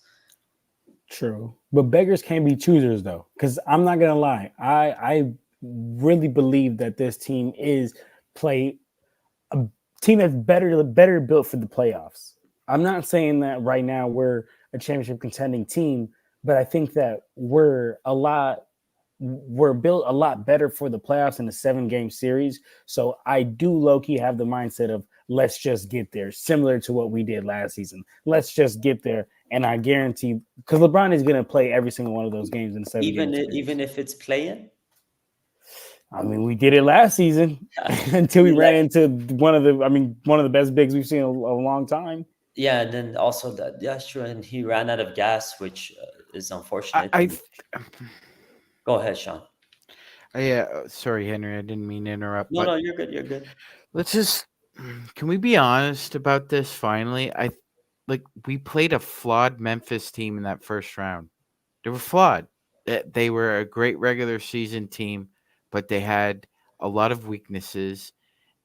True. But beggars can't be choosers, though, because I'm not going to lie. I really believe that this team is a team that's better built for the playoffs. I'm not saying that right now we're a championship contending team, but I think that we're built a lot better for the playoffs in a 7-game series. So I do low-key have the mindset of let's just get there, similar to what we did last season. Let's just get there. And I guarantee, because LeBron is going to play every single one of those games in 7 games. Even if it's playing? I mean, we did it last season until we ran into one of the best bigs we've seen in a long time. Yeah, and then also that, yeah, sure. And he ran out of gas, which is unfortunate. Go ahead, Sean. Yeah, sorry, Henry. I didn't mean to interrupt. No, you're good. You're good. Let's just Can we be honest about this finally? We played a flawed Memphis team in that first round. They were flawed. They were a great regular season team, but they had a lot of weaknesses,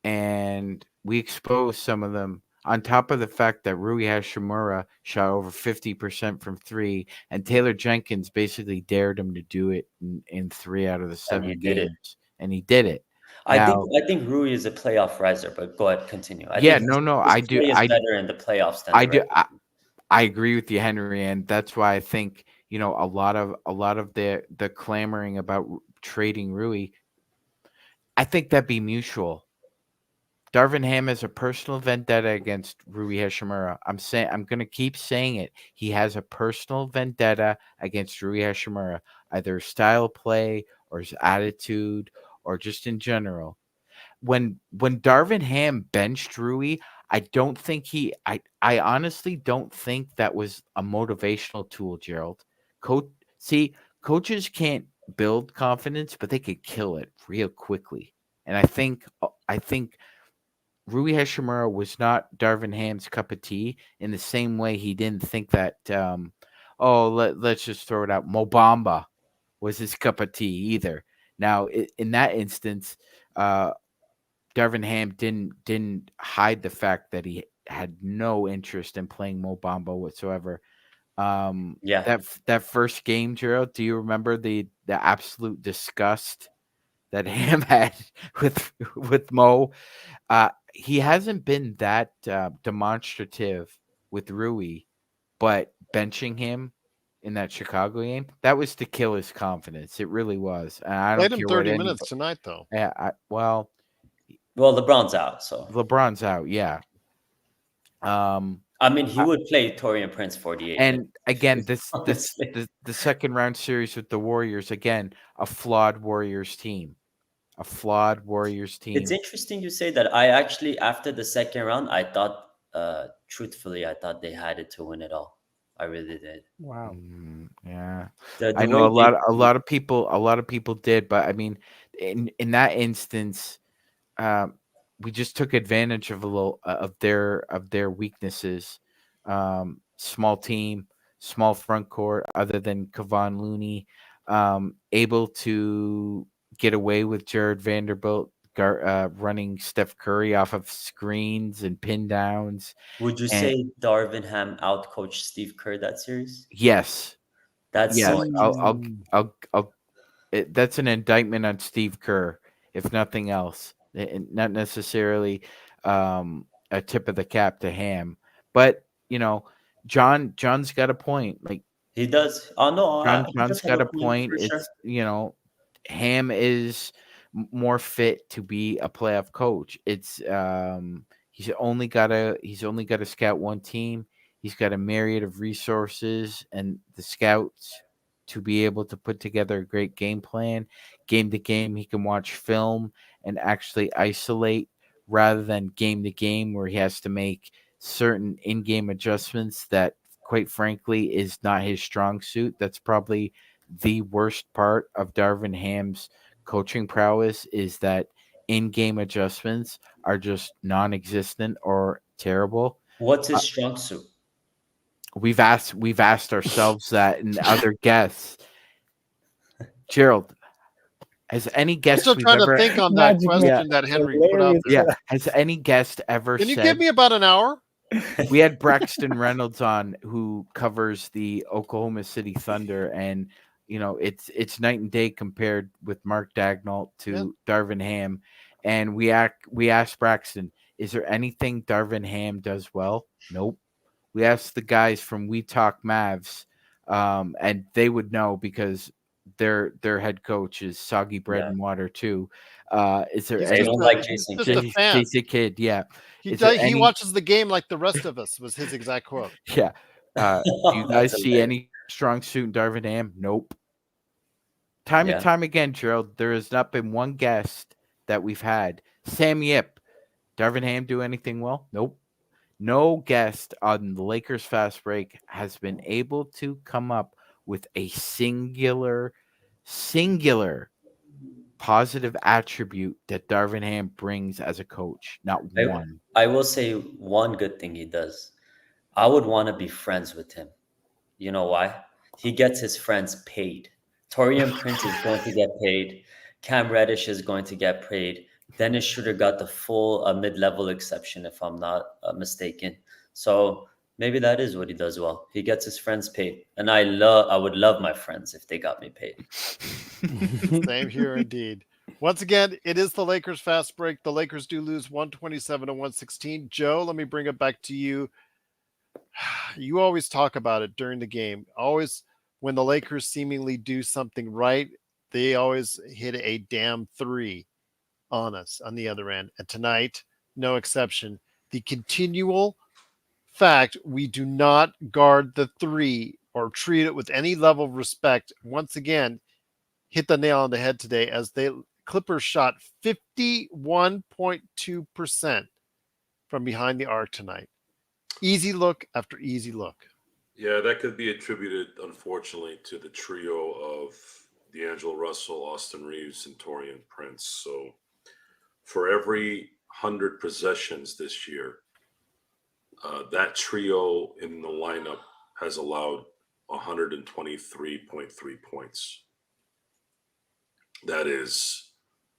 and we exposed some of them. On top of the fact that Rui Hashimura shot over 50% from three, and Taylor Jenkins basically dared him to do it in 3 out of the And he 7 did it. games, and he did it. I Now, think Rui is a playoff riser, but go ahead, continue. I yeah, think no, his I do, play is better in the playoffs than I the do, regular. I agree with you, Henry, and that's why I think a lot of the clamoring about trading Rui. I think that'd be mutual. Darvin Ham has a personal vendetta against Rui Hashimura. I'm gonna keep saying it. He has a personal vendetta against Rui Hashimura, either his style of play or his attitude or just in general. When Darvin Ham benched Rui, I honestly don't think that was a motivational tool, Gerald. Coach see, coaches can't build confidence, but they could kill it real quickly. And I think Rui Hashimura was not Darvin Ham's cup of tea in the same way he didn't think that let's just throw it out. Mobamba was his cup of tea either. Now, in that instance, Darvin Ham didn't hide the fact that he had no interest in playing Mo Bamba whatsoever. Yeah. That first game, Gerald, do you remember the absolute disgust that Ham had with Mo? He hasn't been that demonstrative with Rui, but benching him in that Chicago game, that was to kill his confidence. It really was. And I don't Played him care what 30 anybody. minutes tonight, though. Yeah, Well, LeBron's out, so LeBron's out, yeah. I mean, he would play Torian Prince 48 And minutes, again, this honestly. the second round series with the Warriors, again, a flawed Warriors team. A flawed Warriors It's team. interesting you say that. I actually, after the second round, I thought, truthfully, I thought they had it to win it all. I really did. Wow. Yeah. The I way know they a lot of people did, but I mean, in that instance, um, we just took advantage of a little of their weaknesses. Small team, small front court, other than Kevon Looney, able to get away with Jared Vanderbilt running Steph Curry off of screens and pin downs. Would you And say Darvin Ham outcoached Steve Kerr that series? yes, That's so yes, interesting. that's an indictment on Steve Kerr, if nothing else. Not necessarily a tip of the cap to Ham, but John's got a point. Like He does. Oh no, he John's does have got a a point point. for sure. It's Ham is more fit to be a playoff coach. It's he's only got to scout one team. He's got a myriad of resources and the scouts to be able to put together a great game plan. Game to game, he can watch film and actually isolate rather than game to game where he has to make certain in-game adjustments that quite frankly is not his strong suit. That's probably the worst part of Darvin Ham's coaching prowess is that in-game adjustments are just non-existent or terrible. What's Uh, his strong suit? we've asked ourselves that and other guests. Gerald, has any I'm guest still we've trying to ever think on that Magic Man. question that Henry put out Hilarious. there. has any guest ever Can you said give me about an hour? we had Braxton Reynolds on who covers the Oklahoma City Thunder, and it's night and day compared with Mark Dagnall to Darvin Ham. And we asked Braxton, is there anything Darvin Ham does well? Nope. We asked the guys from We Talk Mavs, and they would know because their head coach is soggy bread Yeah. and water too. Is there He's They any don't just like a, he's Jason just a Kidd. fan. Jason Kidd? Yeah. He Is there he any? watches the game like the rest of us, was his exact quote. Yeah. Do you That's guys see hilarious. any strong suit in Darvin Ham? Nope. Time and Yeah. time again, Gerald, there has not been one guest that we've had. Sam Yip, Darvin Ham do anything well? Nope. No guest on the Lakers Fast Break has been able to come up with a singular positive attribute that Darvin Ham brings as a coach? Not one. I will say one good thing he does. I would want to be friends with him. You know why? He gets his friends paid. Torian Prince is going to get paid. Cam Reddish is going to get paid. Dennis Schroeder got the full mid-level exception, if I'm not mistaken. So maybe that is what he does well. He gets his friends paid, and I would love my friends if they got me paid. Same here, indeed. Once again, it is the Lakers fast break. The Lakers do lose 127 to 116. Joe, let me bring it back to you. You always talk about it during the game. Always, when the Lakers seemingly do something right, they always hit a damn three on us on the other end. And tonight, no exception. The continual fact we do not guard the three or treat it with any level of respect, once again, hit the nail on the head today as Clippers shot 51.2% from behind the arc tonight. Easy look after easy look. Yeah, that could be attributed, unfortunately, to the trio of D'Angelo Russell, Austin Reaves, and Torian Prince. So for every 100 possessions this year, that trio in the lineup has allowed 123.3 points. That is...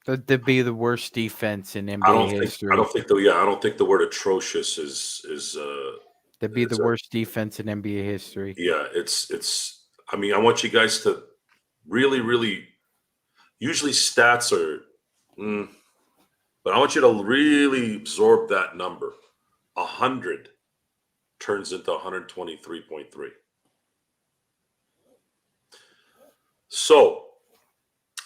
That'd be the worst defense in NBA I don't history. think the word atrocious is That'd be the worst defense in NBA history. Yeah, it's I mean, I want you guys to really usually stats are but I want you to really absorb that number. 100 turns into 123.3. So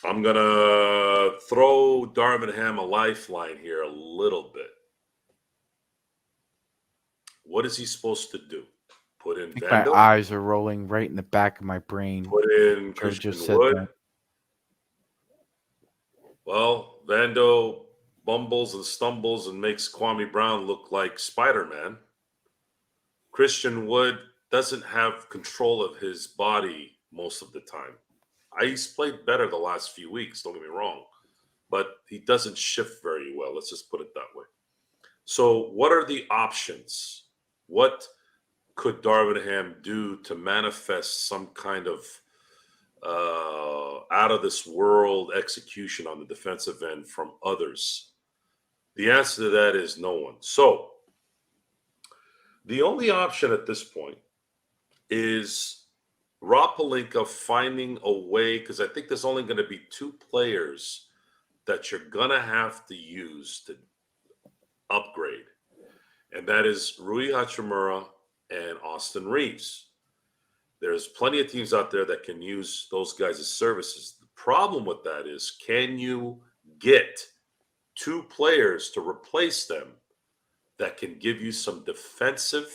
I'm going to throw Darvin Ham a lifeline here a little bit. What is he supposed to do? Put in My Vando? eyes are rolling right in the back of my brain. Put in Joe Christian just said Wood? that. Well, Vando bumbles and stumbles and makes Kwame Brown look like Spider-Man. Christian Wood doesn't have control of his body most of the time. He's played better the last few weeks, don't get me wrong, but he doesn't shift very well. Let's just put it that way. So what are the options? What could Darvin Ham do to manifest some kind of out of this world execution on the defensive end from others? The answer to that is no one. So the only option at this point is Rob Pelinka finding a way, because I think there's only going to be two players that you're going to have to use to upgrade. And that is Rui Hachimura and Austin Reaves. There's plenty of teams out there that can use those guys' services. The problem with that is, can you get two players to replace them that can give you some defensive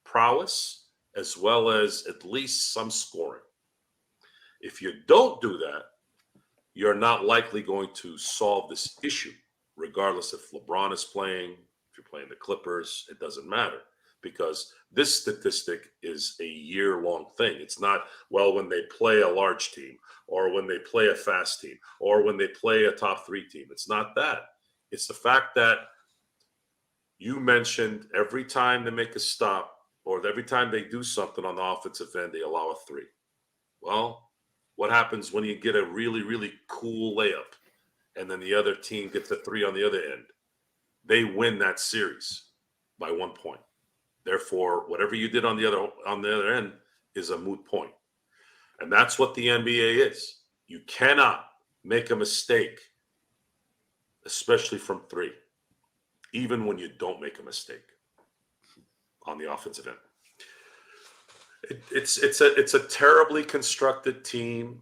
prowess as well as at least some scoring? If you don't do that, you're not likely going to solve this issue, regardless if LeBron is playing, if you're playing the Clippers, it doesn't matter, because this statistic is a year-long thing. It's not, well, when they play a large team or when they play a fast team or when they play a top three team. It's not that. It's the fact that you mentioned every time they make a stop or every time they do something on the offensive end, they allow a three. Well, what happens when you get a really, really cool layup and then the other team gets a three on the other end? They win that series by 1 point. Therefore, whatever you did on the other end is a moot point. And that's what the NBA is. You cannot make a mistake, especially from three, even when you don't make a mistake on the offensive end. It's a terribly constructed team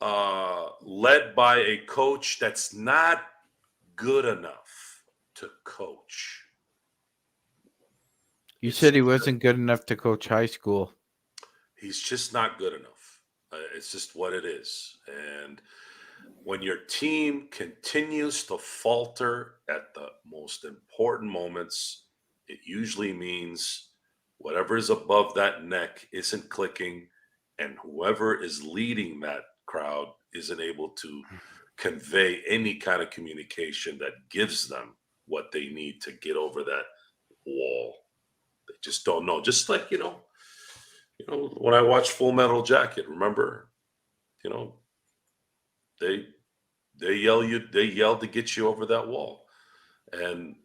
led by a coach that's not good enough to coach. You said he wasn't good enough to coach high school. He's just not good enough. It's just what it is. And when your team continues to falter at the most important moments, it usually means whatever is above that neck isn't clicking, and whoever is leading that crowd isn't able to convey any kind of communication that gives them what they need to get over that wall. They just don't know. Just like, when I watched Full Metal Jacket, remember, they they yelled to get you over that wall. And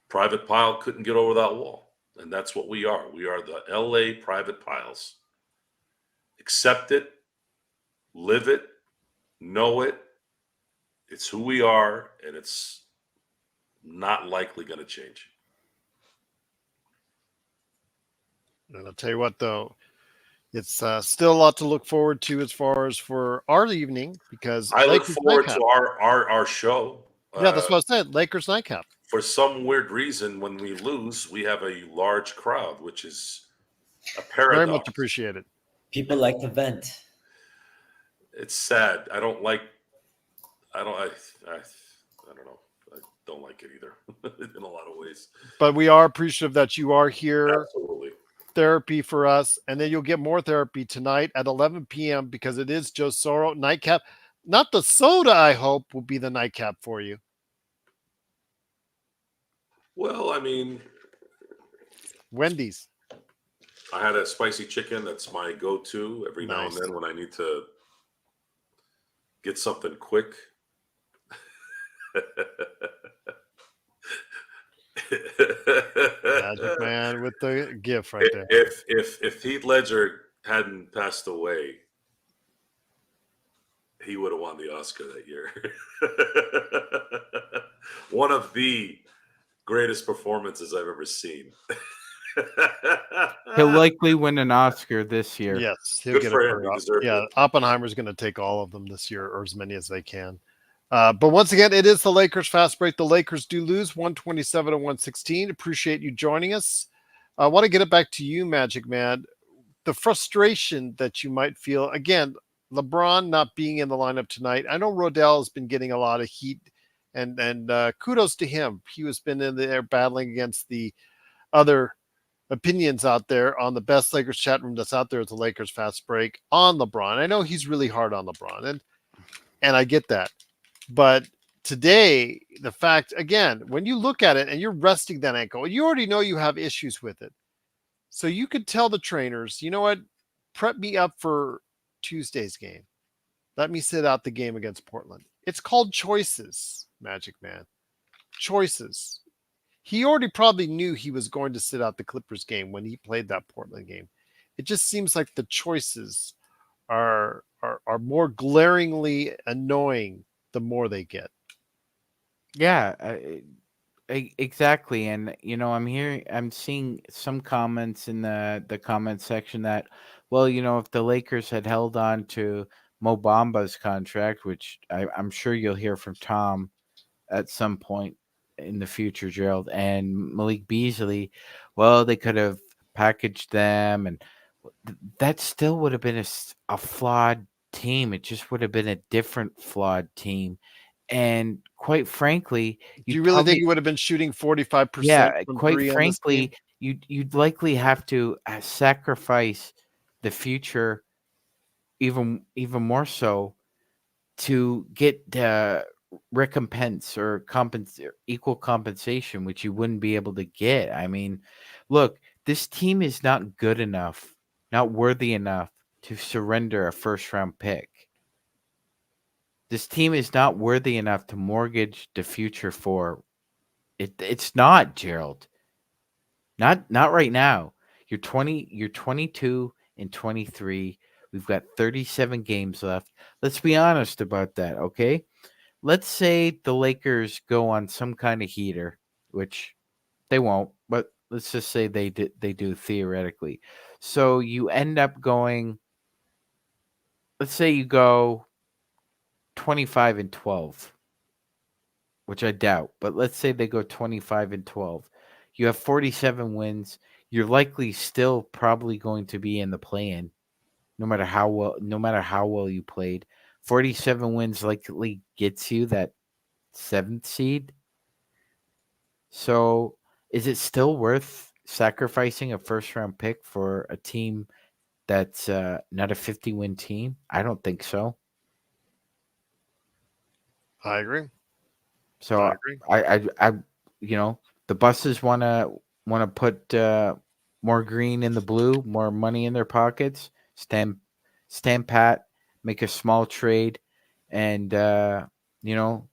Private Pile couldn't get over that wall. And that's what we are. We are the LA Private Piles. Accept it, live it, know it. It's who we are, and it's not likely going to change. And I'll tell you what, though, it's still a lot to look forward to as far as for our evening, because I look Lakers forward Nightcap. to our show. Yeah, that's what I said. Lakers Nightcap. For some weird reason, when we lose, we have a large crowd, which is a paradox. Very much appreciated. People like to vent. It's sad. I don't know. I don't like it either in a lot of ways. But we are appreciative that you are here. Absolutely. Therapy for us. And then you'll get more therapy tonight at 11 p.m. because it is Joe Soro Nightcap. Not the soda, I hope, will be the nightcap for you. Well, I mean, Wendy's. I had a spicy chicken. That's my go-to every now and Nice. then when I need to get something quick. Magic Man with the gif right there. If Heath Ledger hadn't passed away, he would have won the Oscar that year. One of the greatest performances I've ever seen. He'll likely win an Oscar this year. Yes, he'll Good get for it. him. He deserved Yeah, it. Oppenheimer's going to take all of them this year, or as many as they can. But once again, it is the Lakers fast break. The Lakers do lose 127 to 116. Appreciate you joining us. I want to get it back to you, Magic Man. The frustration that you might feel, again, LeBron not being in the lineup tonight. I know Rodell has been getting a lot of heat, and kudos to him. He has been in there battling against the other opinions out there on the best Lakers chat room that's out there at the Lakers fast break on LeBron. I know he's really hard on LeBron, and I get that. But today, the fact, again, when you look at it and you're resting that ankle, you already know you have issues with it. So you could tell the trainers, you know what, prep me up for Tuesday's game. Let me sit out the game against Portland. It's called choices, Magic Man. Choices. He already probably knew he was going to sit out the Clippers game when he played that Portland game. It just seems like the choices are more glaringly annoying the more they get. Yeah, exactly. And I'm seeing some comments in the comment section that, well, if the Lakers had held on to Mo Bamba's contract, which I'm sure you'll hear from Tom at some point in the future, Gerald, and Malik Beasley, well, they could have packaged them, and that still would have been a flawed team. It just would have been a different flawed team. And quite frankly, do you really think you would have been shooting 45%? Yeah, from quite three frankly, you'd likely have to sacrifice the future even more so to get the recompense or equal compensation, which you wouldn't be able to get. I mean, look, this team is not good enough, not worthy enough to surrender a first-round pick. This team is not worthy enough to mortgage the future for. It's not, Gerald. Not right now. You're 22 and 23. We've got 37 games left. Let's be honest about that, okay? Let's say the Lakers go on some kind of heater, which they won't, but let's just say they do theoretically. So you end up going, let's say you go 25 and 12, which I doubt, but let's say they go 25 and 12. You have 47 wins. You're likely still probably going to be in the play-in, no matter how well you played. 47 wins likely gets you that 7th seed. So, is it still worth sacrificing a first-round pick for a team that's not a 50-win team? I don't think so. I agree. So I agree. I the buses want to put more green in the blue, more money in their pockets, stand pat, make a small trade, and you know,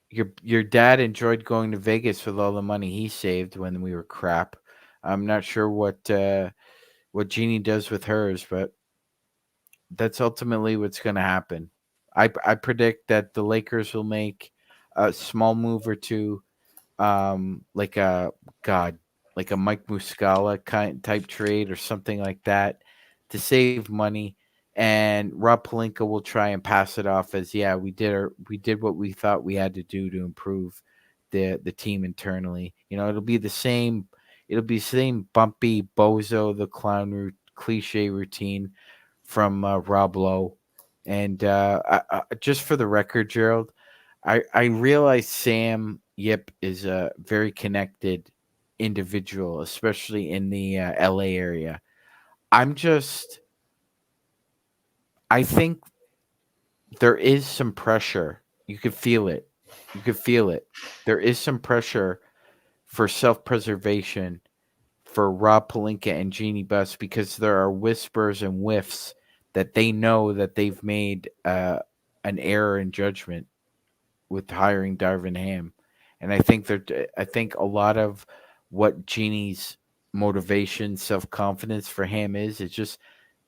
your dad enjoyed going to Vegas with all the money he saved when we were crap. I'm not sure what Jeannie does with hers, but that's ultimately what's going to happen. I predict that the Lakers will make a small move or two, like a god, like a Mike Muscala kind type trade or something like that to save money. And Rob Pelinka will try and pass it off as, yeah, we did what we thought we had to do to improve the team internally. It'll be the same. It'll be the same bumpy bozo the clown cliche routine from Rob Lowe. And just for the record, Gerald, I realize Sam Yip is a very connected individual, especially in the LA area. I think there is some pressure. You could feel it. You could feel it. There is some pressure for self-preservation for Rob Pelinka and Jeannie Buss because there are whispers and whiffs that they know that they've made an error in judgment with hiring Darvin Ham. And I think a lot of what Jeannie's motivation, self-confidence for Ham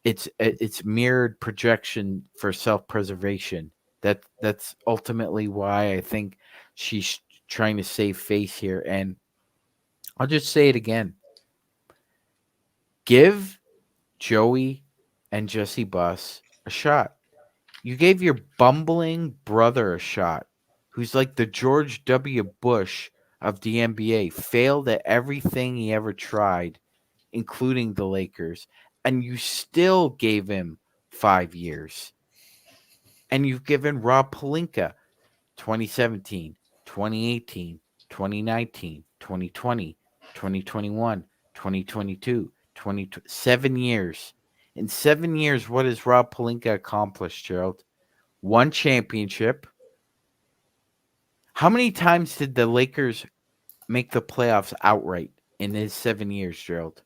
it's mirrored projection for self-preservation. That's ultimately why I think she's trying to save face here. And I'll just say it again. Give Joey and Jesse Buss a shot. You gave your bumbling brother a shot, who's like the George W. Bush of the NBA, failed at everything he ever tried, including the Lakers, and you still gave him 5 years. And you've given Rob Pelinka 2017, 2018, 2019, 2020, 2021, 2022, 7 years. In 7 years, what has Rob Pelinka accomplished, Gerald? 1 championship. How many times did the Lakers make the playoffs outright in his 7 years, Gerald?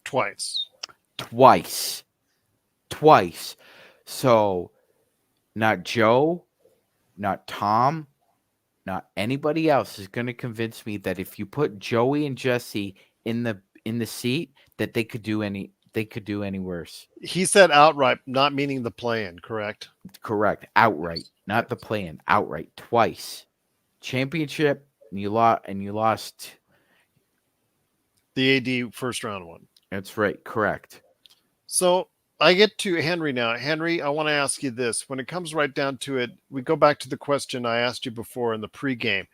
Twice. Twice. So, not Joe, not Tom, not anybody else is going to convince me that if you put Joey and Jesse in the seat, that they could do any worse. He said outright, not meaning the play-in, correct? Correct. Outright. Not the play-in. Outright. Twice. Championship, and you lost. The AD first round one. That's right. Correct. So I get to Henry now. Henry, I want to ask you this. When it comes right down to it, we go back to the question I asked you before in the pregame.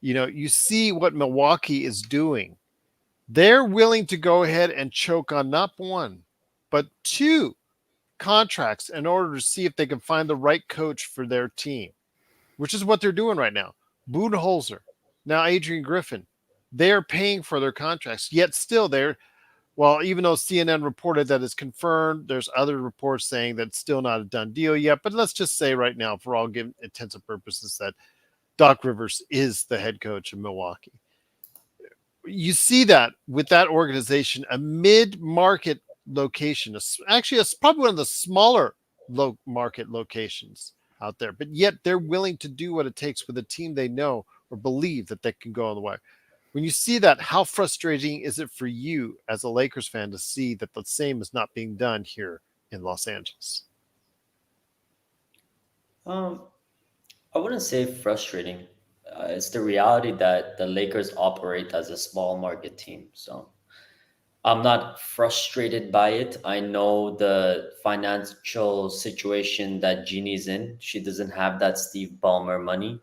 You see what Milwaukee is doing. They're willing to go ahead and choke on not 1, but 2 contracts in order to see if they can find the right coach for their team, which is what they're doing right now. Budenholzer, now Adrian Griffin, they're paying for their contracts, yet still even though CNN reported that it's confirmed, there's other reports saying that it's still not a done deal yet. But let's just say right now, for all intents and purposes, that Doc Rivers is the head coach of Milwaukee. You see that with that organization, a mid-market location, actually it's probably one of the smaller low-market locations out there, but yet they're willing to do what it takes with a team they know or believe that they can go on the way. When you see that, how frustrating is it for you as a Lakers fan to see that the same is not being done here in Los Angeles? I wouldn't say frustrating. It's the reality that the Lakers operate as a small market team. So I'm not frustrated by it. I know the financial situation that Jeannie's in. She doesn't have that Steve Ballmer money.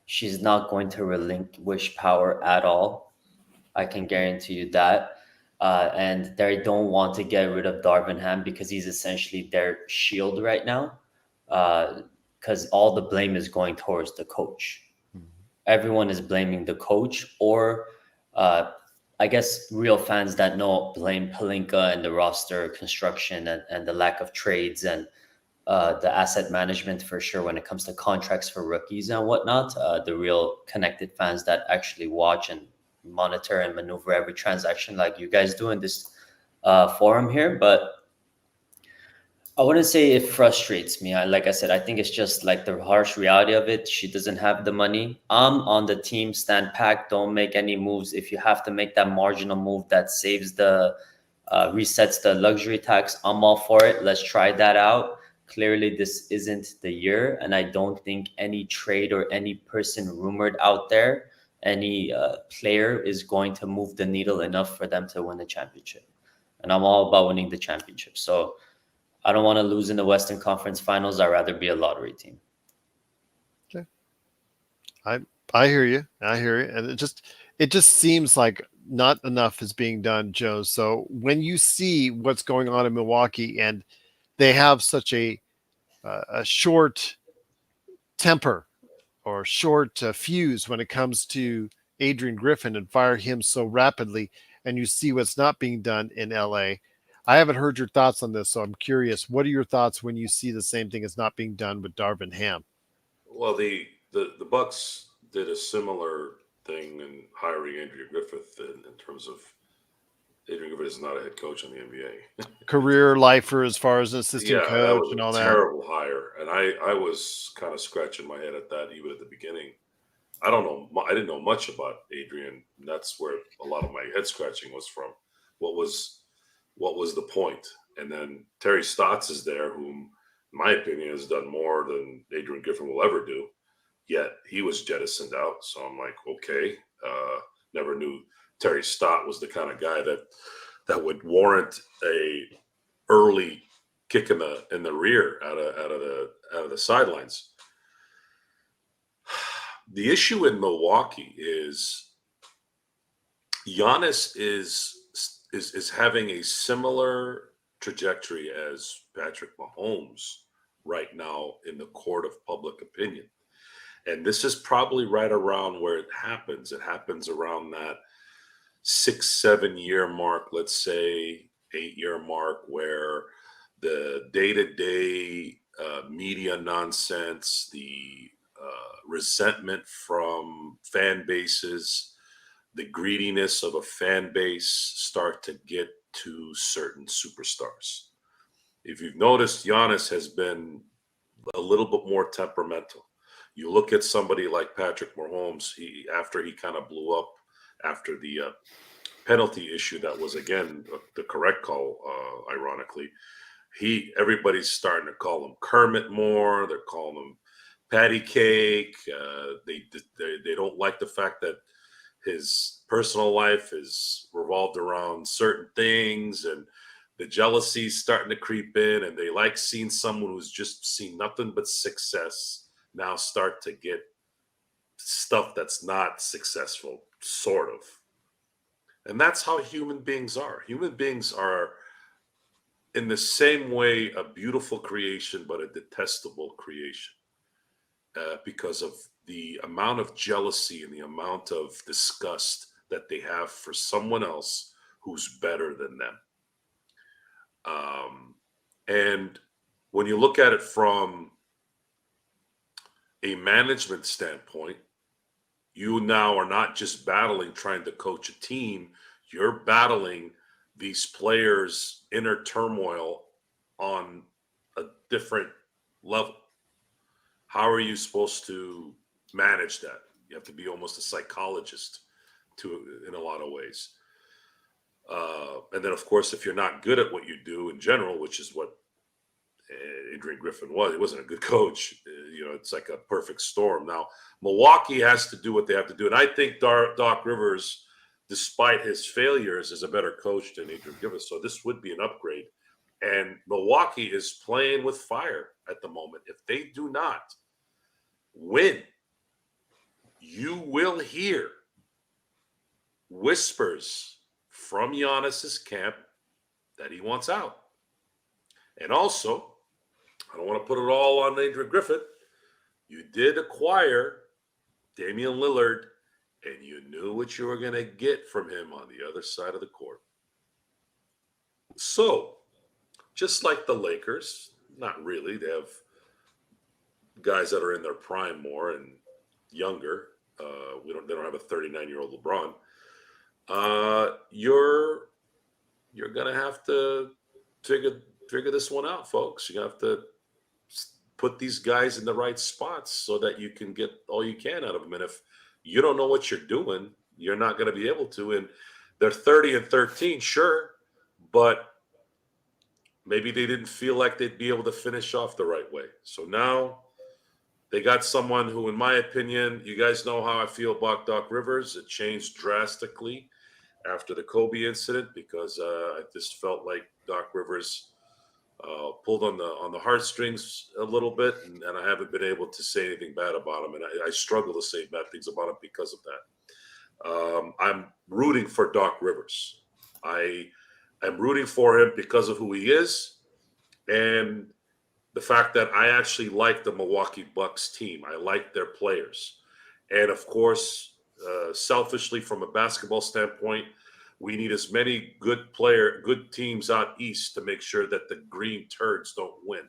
She's not going to relinquish power at all. I can guarantee you that. And they don't want to get rid of Darvin Ham because he's essentially their shield right now. Because all the blame is going towards the coach. Everyone is blaming the coach, or I guess real fans that know blame Pelinka and the roster construction and the lack of trades and the asset management for sure when it comes to contracts for rookies and whatnot. The real connected fans that actually watch and monitor and maneuver every transaction like you guys do in this forum here. But I wouldn't say it frustrates me. Like I said, I think it's just like the harsh reality of it. She doesn't have the money. I'm on the team, stand pack, don't make any moves. If you have to make that marginal move that saves resets the luxury tax, I'm all for it. Let's try that out. Clearly, this isn't the year. And I don't think any trade or any person rumored out there, any player is going to move the needle enough for them to win the championship. And I'm all about winning the championship. So I don't want to lose in the Western Conference Finals. I'd rather be a lottery team. Okay. I hear you. I hear you. And it just seems like not enough is being done, Joe. So when you see what's going on in Milwaukee and they have such a short temper or short fuse when it comes to Adrian Griffin and fire him so rapidly, and you see what's not being done in LA. I haven't heard your thoughts on this, so I'm curious. What are your thoughts when you see the same thing is not being done with Darvin Ham? Well, the Bucks did a similar thing in hiring Adrian Griffith in terms of Adrian Griffith is not a head coach in the NBA. Career lifer as far as an assistant Yeah, that coach was and a all that. terrible hire, and I was kind of scratching my head at that even at the beginning. I don't know. I didn't know much about Adrian. And that's where a lot of my head scratching was from. What was the point? And then Terry Stotts is there, whom, in my opinion, has done more than Adrian Griffin will ever do. Yet he was jettisoned out. So I'm like, okay. Never knew Terry Stott was the kind of guy that would warrant a early kick in the rear out of the sidelines. The issue in Milwaukee is Giannis is having a similar trajectory as Patrick Mahomes right now in the court of public opinion. And this is probably right around where it happens. It happens around that 6-7 year mark, let's say 8-year mark, where the day-to-day media nonsense, the resentment from fan bases, the greediness of a fan base start to get to certain superstars. If you've noticed, Giannis has been a little bit more temperamental. You look at somebody like Patrick Mahomes, after he kind of blew up after the penalty issue that was, again, the correct call, ironically, everybody's starting to call him Kermit more. They're calling him patty cake. They don't like the fact that his personal life is revolved around certain things, and the jealousy's starting to creep in, and they like seeing someone who's just seen nothing but success now start to get stuff that's not successful, sort of. And that's how human beings are. Human beings are, in the same way, a beautiful creation, but a detestable creation. Because of the amount of jealousy and the amount of disgust that they have for someone else who's better than them. And when you look at it from a management standpoint, you now are not just battling trying to coach a team, you're battling these players' inner turmoil on a different level. How are you supposed to manage that? You have to be almost a psychologist in a lot of ways. And then, of course, if you're not good at what you do in general, which is what Adrian Griffin was, he wasn't a good coach. It's like a perfect storm. Now, Milwaukee has to do what they have to do. And I think Doc Rivers, despite his failures, is a better coach than Adrian Griffin. So this would be an upgrade. And Milwaukee is playing with fire at the moment. If they do not win, you will hear whispers from Giannis's camp that he wants out. And also, I don't want to put it all on Adrian Griffin. You did acquire Damian Lillard, and you knew what you were going to get from him on the other side of the court. So, just like the Lakers, Not really. They have guys that are in their prime more and younger. They don't have a 39-year-old LeBron. You're gonna have to figure this one out, folks. You have to put these guys in the right spots so that you can get all you can out of them. And if you don't know what you're doing, you're not going to be able to. And they're 30-13, sure, but maybe they didn't feel like they'd be able to finish off the right way. So now they got someone who, in my opinion, you guys know how I feel about Doc Rivers. It changed drastically after the Kobe incident because I just felt like Doc Rivers pulled on the heartstrings a little bit, and I haven't been able to say anything bad about him. And I struggle to say bad things about him because of that. I'm rooting for Doc Rivers. I'm rooting for him because of who he is and the fact that I actually like the Milwaukee Bucks team. I like their players. And of course, selfishly from a basketball standpoint, we need as many good teams out east to make sure that the green turds don't win.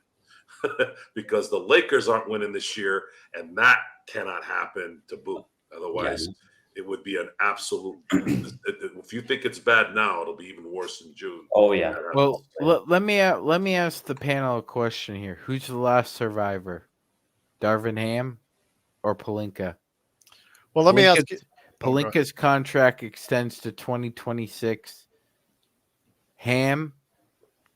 Because the Lakers aren't winning this year, and that cannot happen to boot. Otherwise, it would be an absolute. If you think it's bad now, it'll be even worse in June. Oh yeah. Well, let me ask the panel a question here. Who's the last survivor? Darvin Ham or Pelinka? Well, let me ask you. Pelinka's contract extends to 2026. Ham,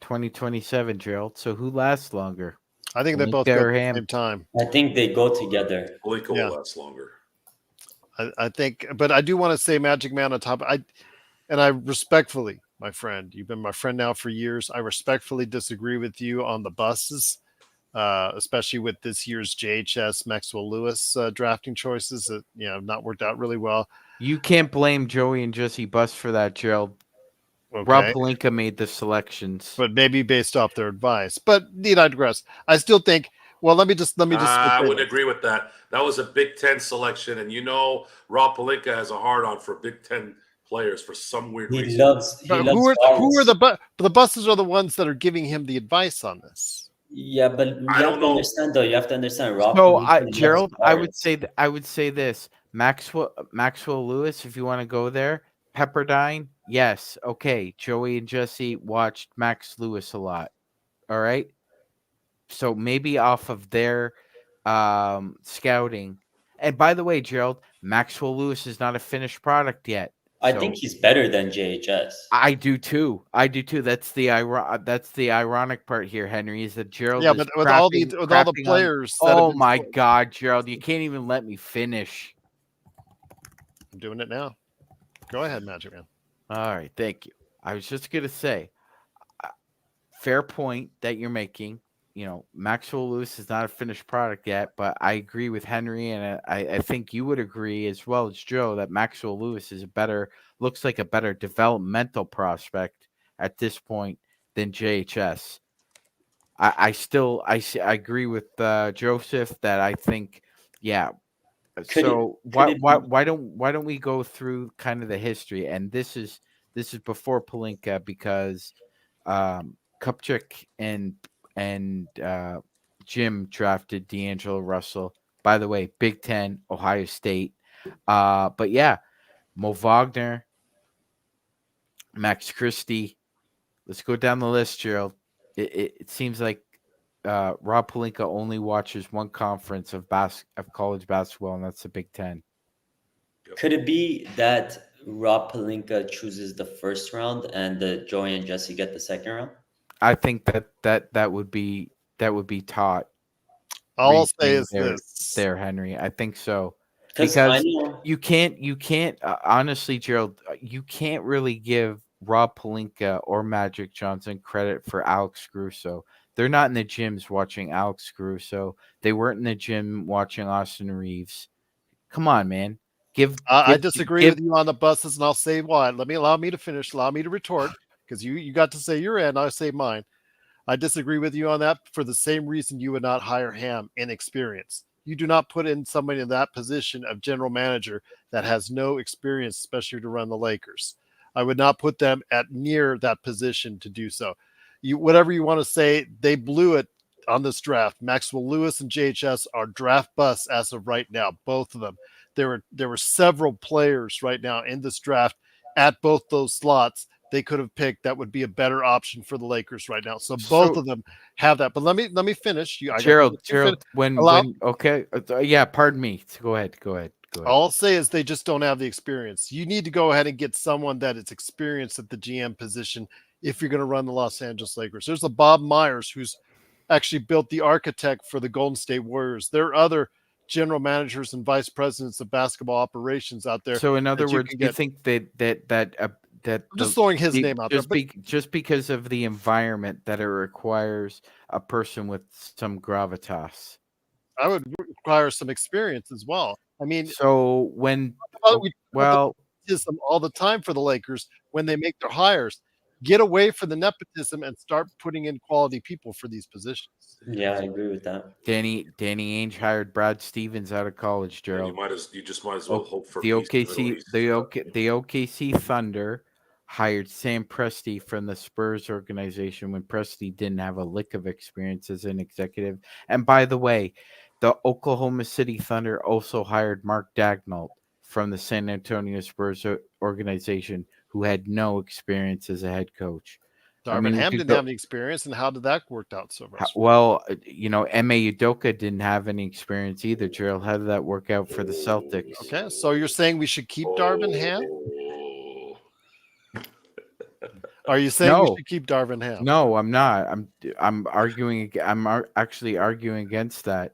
2027, Gerald. So who lasts longer? I think they both go at the same time. I think they go together. Pelinka will last longer. I think, but I do want to say Magic Man on top. I respectfully, my friend, you've been my friend now for years. I respectfully disagree with you on the buses, especially with this year's JHS Maxwell Lewis drafting choices that not worked out really well. You can't blame Joey and Jesse Buss for that, Gerald. Okay. Rob Pelinka made the selections, but maybe based off their advice. But need I digress? I still think. Well, let me just. I wouldn't agree with that. That was a Big Ten selection, and Rob Pelinka has a hard-on for Big Ten players for some weird reason. He loves who are the buses are the ones that are giving him the advice on this? Yeah, but you have to understand though. You have to understand, Rob. So, Gerald, I would say this: Maxwell Lewis. If you want to go there, Pepperdine. Yes, okay. Joey and Jesse watched Max Lewis a lot. All right. So maybe off of their scouting. And by the way, Gerald, Maxwell Lewis is not a finished product yet. I think he's better than JHS. I do too. That's the ironic part here, Henry, is that Gerald. Yeah, but with all the players. Oh my God, Gerald, you can't even let me finish. I'm doing it now. Go ahead, Magic Man. All right, thank you. I was just gonna say, fair point that you're making. Maxwell Lewis is not a finished product yet, but I agree with Henry, and I think you would agree as well as Joe that Maxwell Lewis looks like a better developmental prospect at this point than JHS. I agree with Joseph that I think, yeah. Why don't we go through kind of the history? And this is before Pelinka because Kupchak and Jim drafted D'Angelo Russell. By the way, Big Ten, Ohio State. But yeah, Mo Wagner, Max Christie. Let's go down the list, Gerald. It seems like Rob Pelinka only watches one conference of college basketball, and that's the Big Ten. Could it be that Rob Pelinka chooses the first round and Joey and Jesse get the second round? I think that would be taught. All I'll say is this, Henry. I think so because you can't honestly, Gerald. You can't really give Rob Pelinka or Magic Johnson credit for Alex Caruso. They're not in the gyms watching Alex Caruso. They weren't in the gym watching Austin Reaves. Come on, man. I disagree with you on the buses, and I'll say why. Allow me to finish. Allow me to retort. Because you got to say your end, I'll say mine. I disagree with you on that for the same reason you would not hire Ham, inexperience. You do not put in somebody in that position of general manager that has no experience, especially to run the Lakers. I would not put them at near that position to do so. Whatever you want to say, they blew it on this draft. Maxwell Lewis and JHS are draft busts as of right now, both of them. There were several players right now in this draft at both those slots they could have picked that would be a better option for the Lakers right now. So both of them have that. But let me finish. Gerald, okay, yeah, pardon me. Go ahead. All I'll say is they just don't have the experience. You need to go ahead and get someone that is experienced at the GM position if you're going to run the Los Angeles Lakers. There's a Bob Myers who's actually built the architect for the Golden State Warriors. There are other general managers and vice presidents of basketball operations out there. So in other words, you think that I'm just throwing his name out there, just because of the environment that it requires a person with some gravitas. I would require some experience as well. I mean, so when nepotism all the time for the Lakers when they make their hires, get away from the nepotism and start putting in quality people for these positions. Yeah, I agree with that. Danny Ainge hired Brad Stevens out of college, Gerald. You just might as well hope for the OKC Thunder hired Sam Presti from the Spurs organization when Presti didn't have a lick of experience as an executive. And by the way, the Oklahoma City Thunder also hired Mark Daigneault from the San Antonio Spurs organization, who had no experience as a head coach. Darvin Ham didn't have any experience, and how did that work out so much? Well, Ime Udoka didn't have any experience either, Gerald. How did that work out for the Celtics? Okay, so you're saying we should keep Darvin Ham? Are you saying we should keep Darvin Ham? No, I'm not. I'm arguing. I'm actually arguing against that.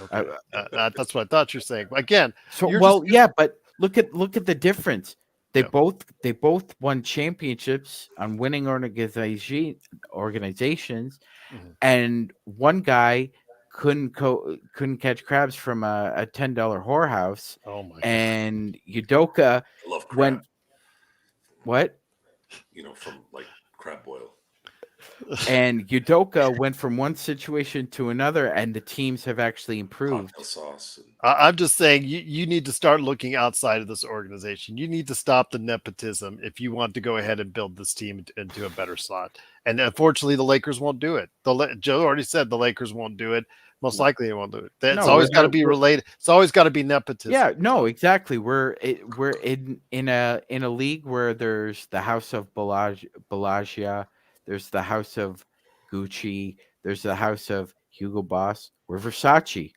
Okay. That's what I thought you're saying. Again, but look at the difference. They both won championships on winning organizations, and one guy couldn't catch crabs from a $10 whorehouse. Oh my! And Udoka went what? From like crab boil. And Udoka went from one situation to another, and the teams have actually improved. Sauce. I'm just saying you need to start looking outside of this organization. You need to stop the nepotism if you want to go ahead and build this team into a better slot. And unfortunately, the Lakers won't do it. Joe already said the Lakers won't do it. Most likely, they won't do it. It's always got to be related. It's always got to be nepotism. Yeah, no, exactly. We're in a league where there's the House of Bellagio. There's the House of Gucci. There's the House of Hugo Boss. We're Versace.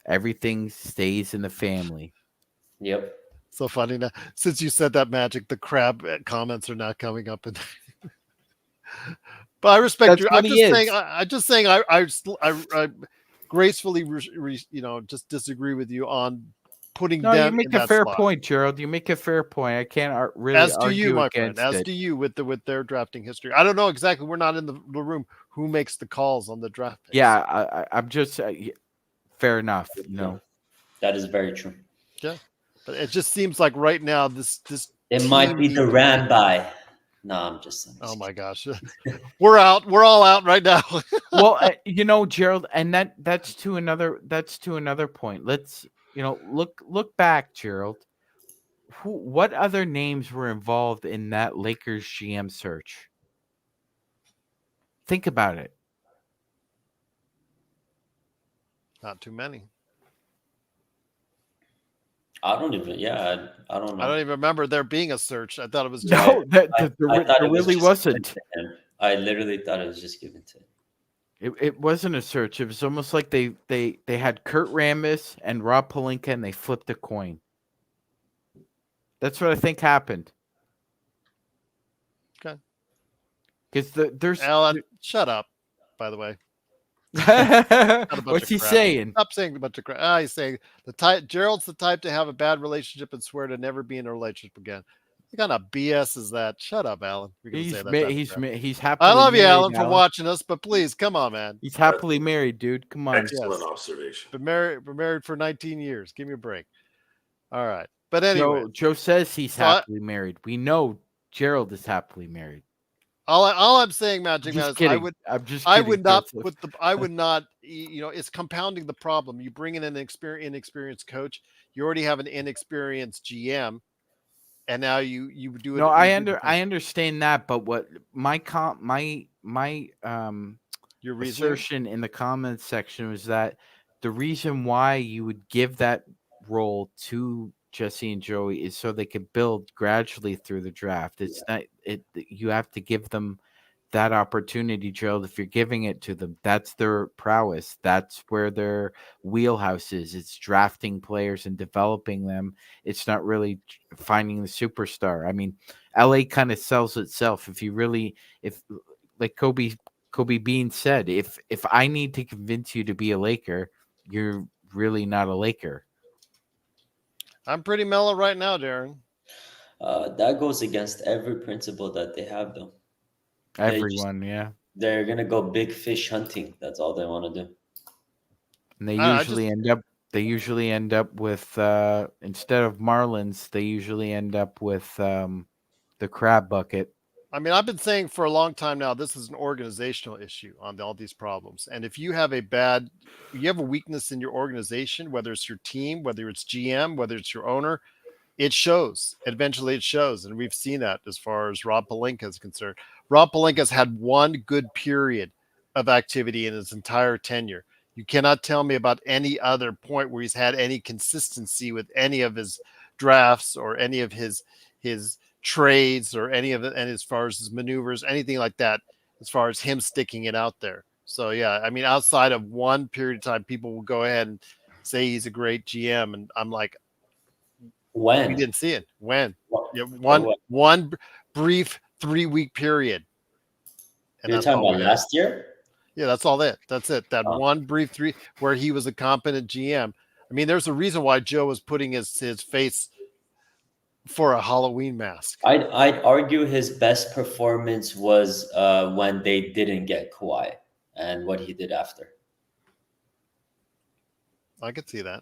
Everything stays in the family. Yep. So funny now. Since you said that, Magic, the crab comments are not coming up. But I respect you. I'm just saying. I gracefully, just disagree with you on putting them. You make a fair point, Gerald. You make a fair point. I can't really argue against it. As do you with their drafting history. I don't know exactly. We're not in the room. Who makes the calls on the draft picks? Yeah, I'm just fair enough. That is very true. Yeah, but it just seems like right now this it might be the Ramby. No, I'm just. Oh my gosh, we're out. We're all out right now. Well, Gerald, and that's to another point. Let's look back, Gerald. What other names were involved in that Lakers GM search? Think about it. Not too many. I don't even. Yeah, I don't know. I don't even remember there being a search. I thought it was. No, there really wasn't. I literally thought it was just given to him. It wasn't a search. It was almost like they had Kurt Rambis and Rob Pelinka, and they flipped a coin. That's what I think happened. Okay. Because there's Alan, shut up. By the way. What's he saying? Stop saying a bunch of crap. He's saying Gerald's the type to have a bad relationship and swear to never be in a relationship again. What kind of BS is that? Shut up, Alan. He's happy. I love you, Alan, for watching us, but please, come on, man. He's happily married, dude. Come on. Excellent observation. Been married for 19 years. Give me a break. All right, but anyway, Joe says he's happily married. We know Gerald is happily married. All I'm saying, Magic Man, is I would not put it's compounding the problem. You bring in an inexperienced coach, you already have an inexperienced GM, and now you do it. No, I understand that, but what my Your reasoning? assertion in the comments section was that the reason why you would give that role to Jesse and Joey is so they could build gradually through the draft. It's not it. You have to give them that opportunity, Gerald. If you're giving it to them, that's their prowess. That's where their wheelhouse is. It's drafting players and developing them. It's not really finding the superstar. I mean, LA kind of sells itself. If like Kobe Bean said, if I need to convince you to be a Laker, you're really not a Laker. I'm pretty mellow right now, Darren. That goes against every principle that they have, though. Everyone, yeah. They're gonna go big fish hunting. That's all they want to do. And they I usually end up with instead of marlins, they usually end up with the crab bucket. I mean, I've been saying for a long time now, this is an organizational issue on all these problems. And if you have a weakness in your organization, whether it's your team, whether it's GM, whether it's your owner, it shows. Eventually it shows. And we've seen that as far as Rob Pelinka is concerned. Rob Pelinka's had one good period of activity in his entire tenure. You cannot tell me about any other point where he's had any consistency with any of his drafts or any of his trades or any of it, and as far as his maneuvers, anything like that, as far as him sticking it out there. So yeah, I mean, outside of one period of time, people will go ahead and say he's a great GM, and I'm like, When? we didn't see it. When? What? Yeah, What? one brief 3-week period. And You're that's talking all about we had. last year? Yeah, that's all it. That's it. That Oh. one brief 3 where he was a competent GM. I mean, there's a reason why Joe was putting his face for a Halloween mask. I'd argue his best performance was when they didn't get Kawhi and what he did after. I could see that.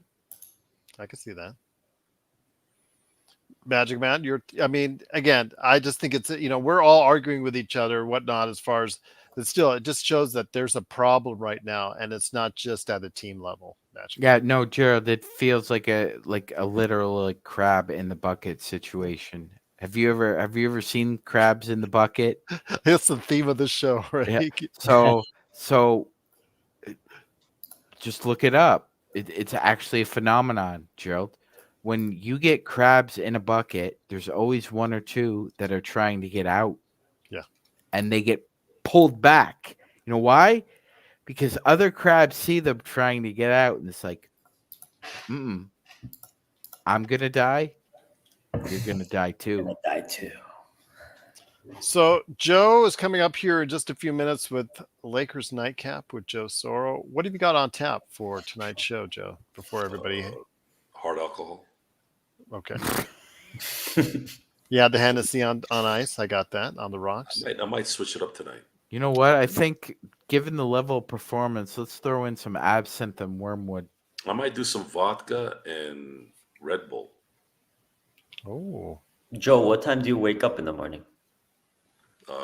Magic Man, I mean, again, I just think it's, we're all arguing with each other, whatnot, as far as, but still, it just shows that there's a problem right now, and it's not just at the team level. Magic Yeah, no, Gerald, it feels like a literal crab in the bucket situation. Have you ever seen crabs in the bucket? It's the theme of the show, right? Yeah. So just look it up. It's actually a phenomenon, Gerald. When you get crabs in a bucket, there's always one or two that are trying to get out. Yeah. And they get pulled back. You know why? Because other crabs see them trying to get out, and it's like, I'm gonna die. You're gonna die too. Gonna die too. So Joe is coming up here in just a few minutes with Lakers Nightcap with Joe Soro. What have you got on tap for tonight's show, Joe? Before everybody, Hard alcohol. okay. You had the Hennessy on ice. I got that on the rocks. I might switch it up tonight. You know what? I think, given the level of performance, let's throw in some absinthe and wormwood. I might do some vodka and Red Bull. Oh, Joe, what time do you wake up in the morning?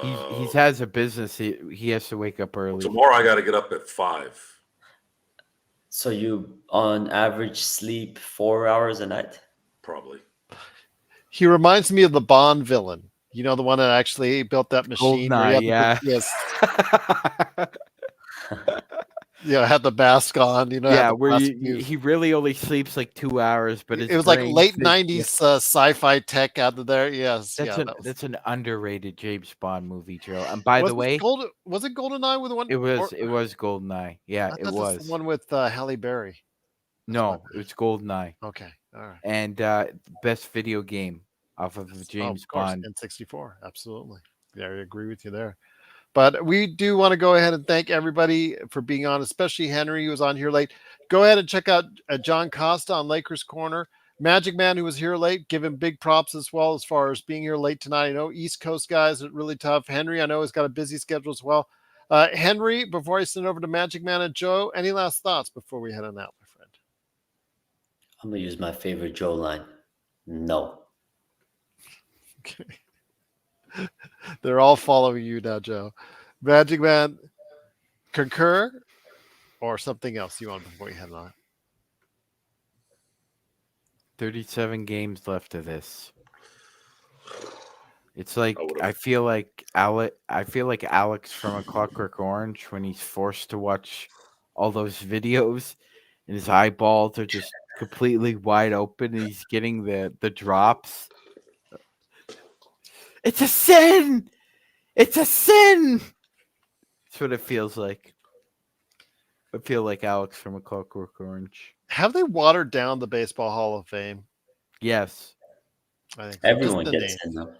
He has a business. He has to wake up early. Tomorrow I got to get up at 5. So you, on average, sleep 4 hours a night? Probably. he reminds me of the Bond villain. You know, the one that actually built that machine. where he had Goldeneye, yes. Had the mask on. Yeah, had the where mask he really only sleeps like 2 hours, but it was like late '90s sci-fi tech out of there. Yes, That's an underrated James Bond movie, Joe. And by the way, was it GoldenEye with the one? it was Goldeneye. Yeah, I it thought was. that's the one with Halle Berry. No, it was Goldeneye. Okay, all right. And best video game off of James of course, Bond. N64. Absolutely. Yeah, I agree with you there. But we do want to go ahead and thank everybody for being on, especially Henry, who was on here late. Go ahead and check out John Costa on Lakers Corner. Magic Man, who was here late, give him big props as well as far as being here late tonight. I know East Coast guys are really tough. Henry, I know, has got a busy schedule as well. Henry, before I send over to Magic Man and Joe, any last thoughts before we head on out, my friend? I'm going to use my favorite Joe line. No. Okay. They're all following you now, Joe. Magic Man, concur or something else you want before you head on? 37 games left of this. It's like I feel like Alex from A Clockwork Orange when he's forced to watch all those videos and his eyeballs are just completely wide open and he's getting the drops. It's a sin. It's a sin. That's what it feels like. I feel like Alex from A Clockwork Orange. Have they watered down the Baseball Hall of Fame? Yes. I think so. Everyone Just the gets name. in though.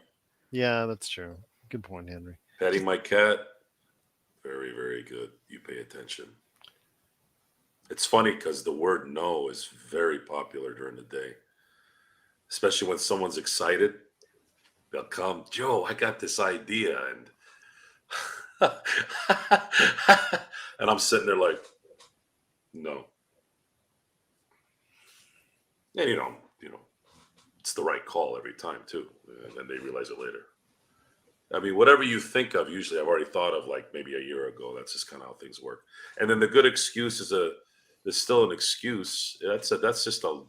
Yeah, that's true. Good point, Henry. Patty my cat, very, very good. You pay attention. It's funny because the word no is very popular during the day, especially when someone's excited. They'll come, Joe, I got this idea. And and I'm sitting there like, no. And you know, it's the right call every time too. And then they realize it later. I mean, whatever you think of, usually I've already thought of like maybe a year ago. That's just kind of how things work. And then the good excuse is still an excuse. That's just a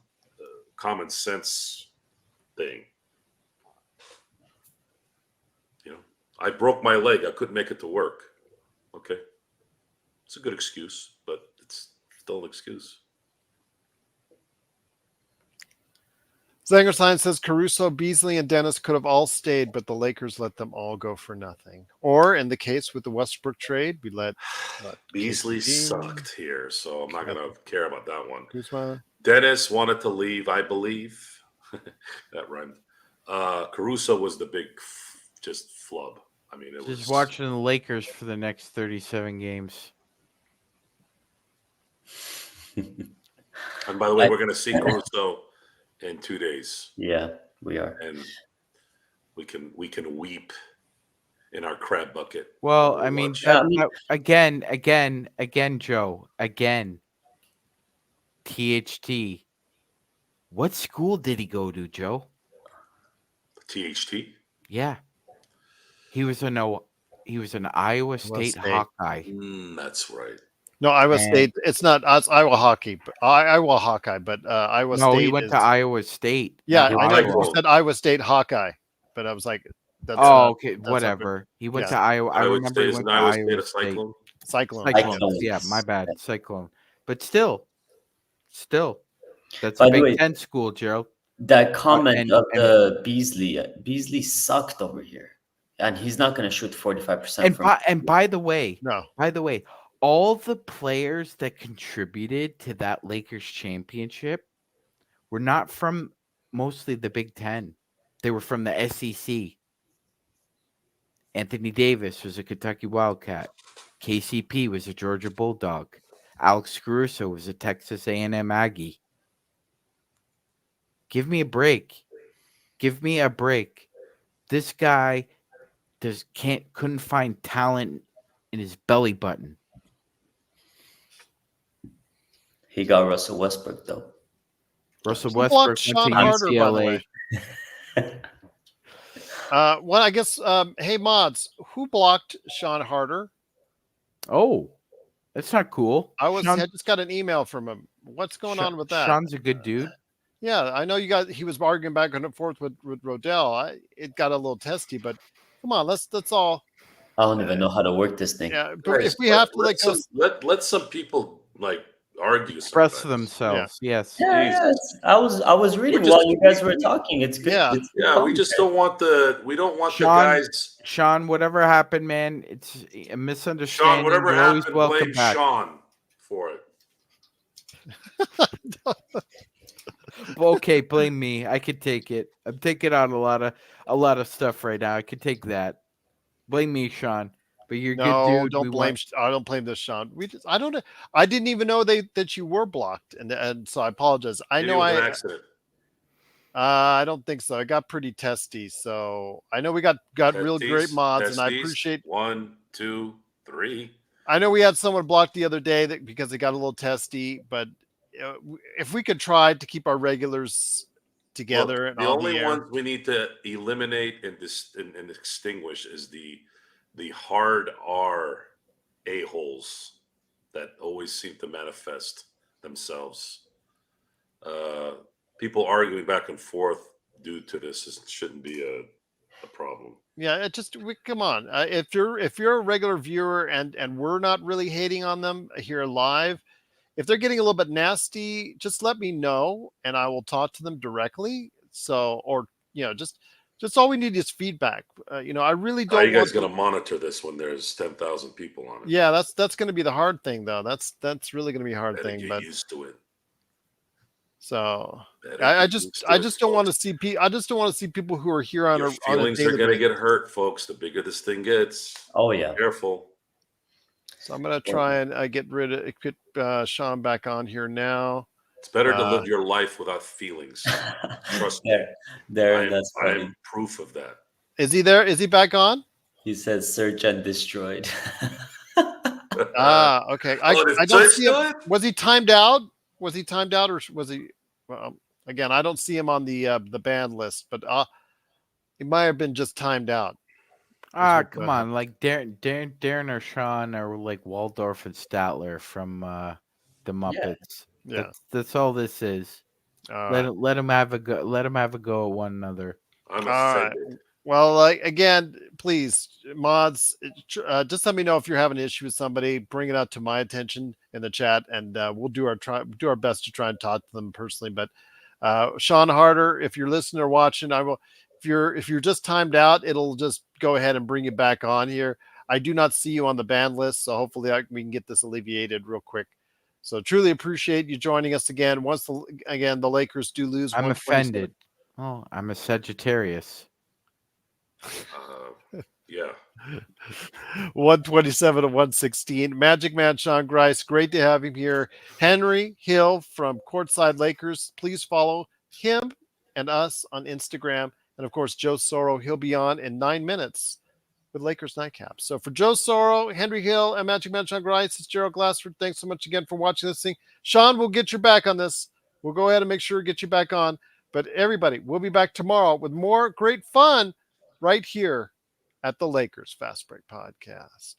common sense thing. I broke my leg. I couldn't make it to work. Okay. It's a good excuse, but it's still an excuse. Zangerstein says Caruso, Beasley, and Dennis could have all stayed, but the Lakers let them all go for nothing. Or in the case with the Westbrook trade, we let Beasley KCP. sucked here, so I'm not going to care about that one. Kuzma. Dennis wanted to leave, I believe. That rhymed. Caruso was the big just flub. I mean, it was Just watching the Lakers for the next 37 games. And by the way, we're going to see Caruso in 2 days. Yeah, we are. And we can weep in our crab bucket. Well, I mean, again, Joe, again, THT. What school did he go to, Joe? THT? Yeah. He was an Iowa State Hawkeye. That's right. No, Iowa State. It's not Iowa hockey, but Iowa Hawkeye. But Iowa State. No, he went to Iowa State. Yeah, I know Iowa. you said Iowa State Hawkeye, but I was like, that's okay, whatever. He went to Iowa. I remember he went to Iowa State. Cyclone. Yeah, my bad. Cyclone. But still, that's By a the way, Big Ten school, Gerald. That comment of the Beasley sucked over here, and he's not going to shoot 45%. And by the way, no. By the way, all the players that contributed to that Lakers championship were not from mostly the Big Ten. They were from the SEC. Anthony Davis was a Kentucky Wildcat. KCP was a Georgia Bulldog. Alex Caruso was a Texas A&M Aggie. Give me a break. Give me a break. This guy couldn't find talent in his belly button. He got Russell Westbrook though. Russell Westbrook went Sean to Harder, UCLA. by the way. Well, I guess. Hey, mods, who blocked Sean Harder? Oh, that's not cool. I just got an email from him. What's going on with that? Sean's a good dude. Yeah, I know you guys. He was arguing back and forth with Rodell. It got a little testy, but come on, let's all. I don't even know how to work this thing. Yeah, but if we have to let some people argue, express themselves. Yeah. Yes. Yeah, I was reading while you guys were talking. It's good. Yeah, we just don't want the guys. Sean, whatever happened, man, it's a misunderstanding. Sean, whatever You're always happened, welcome blame back. Sean for it. Okay, blame me. I could take it. I'm taking on a lot of stuff right now. I could take that. Blame me, Sean. But you're good dude. Don't blame. I don't blame this, Sean. I don't. I didn't even know that you were blocked, and so I apologize. I know an accident. I don't think so. I got pretty testy, so I know we got real great mods, and I appreciate 1, 2, 3. I know we had someone blocked the other day because they got a little testy, but if we could try to keep our regulars together, and the only ones we need to eliminate and extinguish is the hard R a-holes that always seem to manifest themselves. People arguing back and forth due to this shouldn't be the problem. Yeah, come on. If you're a regular viewer and we're not really hating on them here live, if they're getting a little bit nasty, just let me know and I will talk to them directly. So, or just all we need is feedback. I really How are don't you guys want going to monitor this when there's 10,000 people on it? Yeah, that's going to be the hard thing, though. That's really going to be a hard Better thing. get But used to it. so Better I get just used to it, just don't want to folks. see I just don't want to see people who are here on Your on a feelings are daily going to basis. get hurt, folks. The bigger this thing gets. Oh yeah. Careful. So I'm going to try and get Sean back on here now. It's better to live your life without feelings. Trust me. That's funny. I'm proof of that. Is he there? Is he back on? He says search and destroyed. Okay. Did I don't Search see do him. it? Was he timed out? Was he timed out, or was he? Well, again, I don't see him on the ban list, but he might have been just timed out. Come on, like Darren or Sean or like Waldorf and Statler from the Muppets. Yeah. That's all this is. Let him have a go. Let them have a go at one another. I'm All right. offended. Well, again, please, mods, just let me know if you're having an issue with somebody. Bring it out to my attention in the chat, and we'll do our best to try and talk to them personally. But Sean Harder, if you're listening or watching, I will. If you're just timed out, it'll just go ahead and bring you back on here. I do not see you on the ban list, so hopefully we can get this alleviated real quick. So truly appreciate you joining us again. The Lakers do lose. I'm offended. Oh, I'm a Sagittarius. Yeah. 127 to 116. Magic Man Sean Grice, great to have him here. Henry Hill from Courtside Lakers. Please follow him and us on Instagram. And of course, Joe Soro, he'll be on in 9 minutes with Lakers Nightcap. So for Joe Soro, Henry Hill, and Magic Man Sean Grice, it's Gerald Glassford. Thanks so much again for watching this thing. Sean, we'll get you back on this. We'll go ahead and make sure to get you back on. But everybody, we'll be back tomorrow with more great fun right here at the Lakers Fast Break Podcast.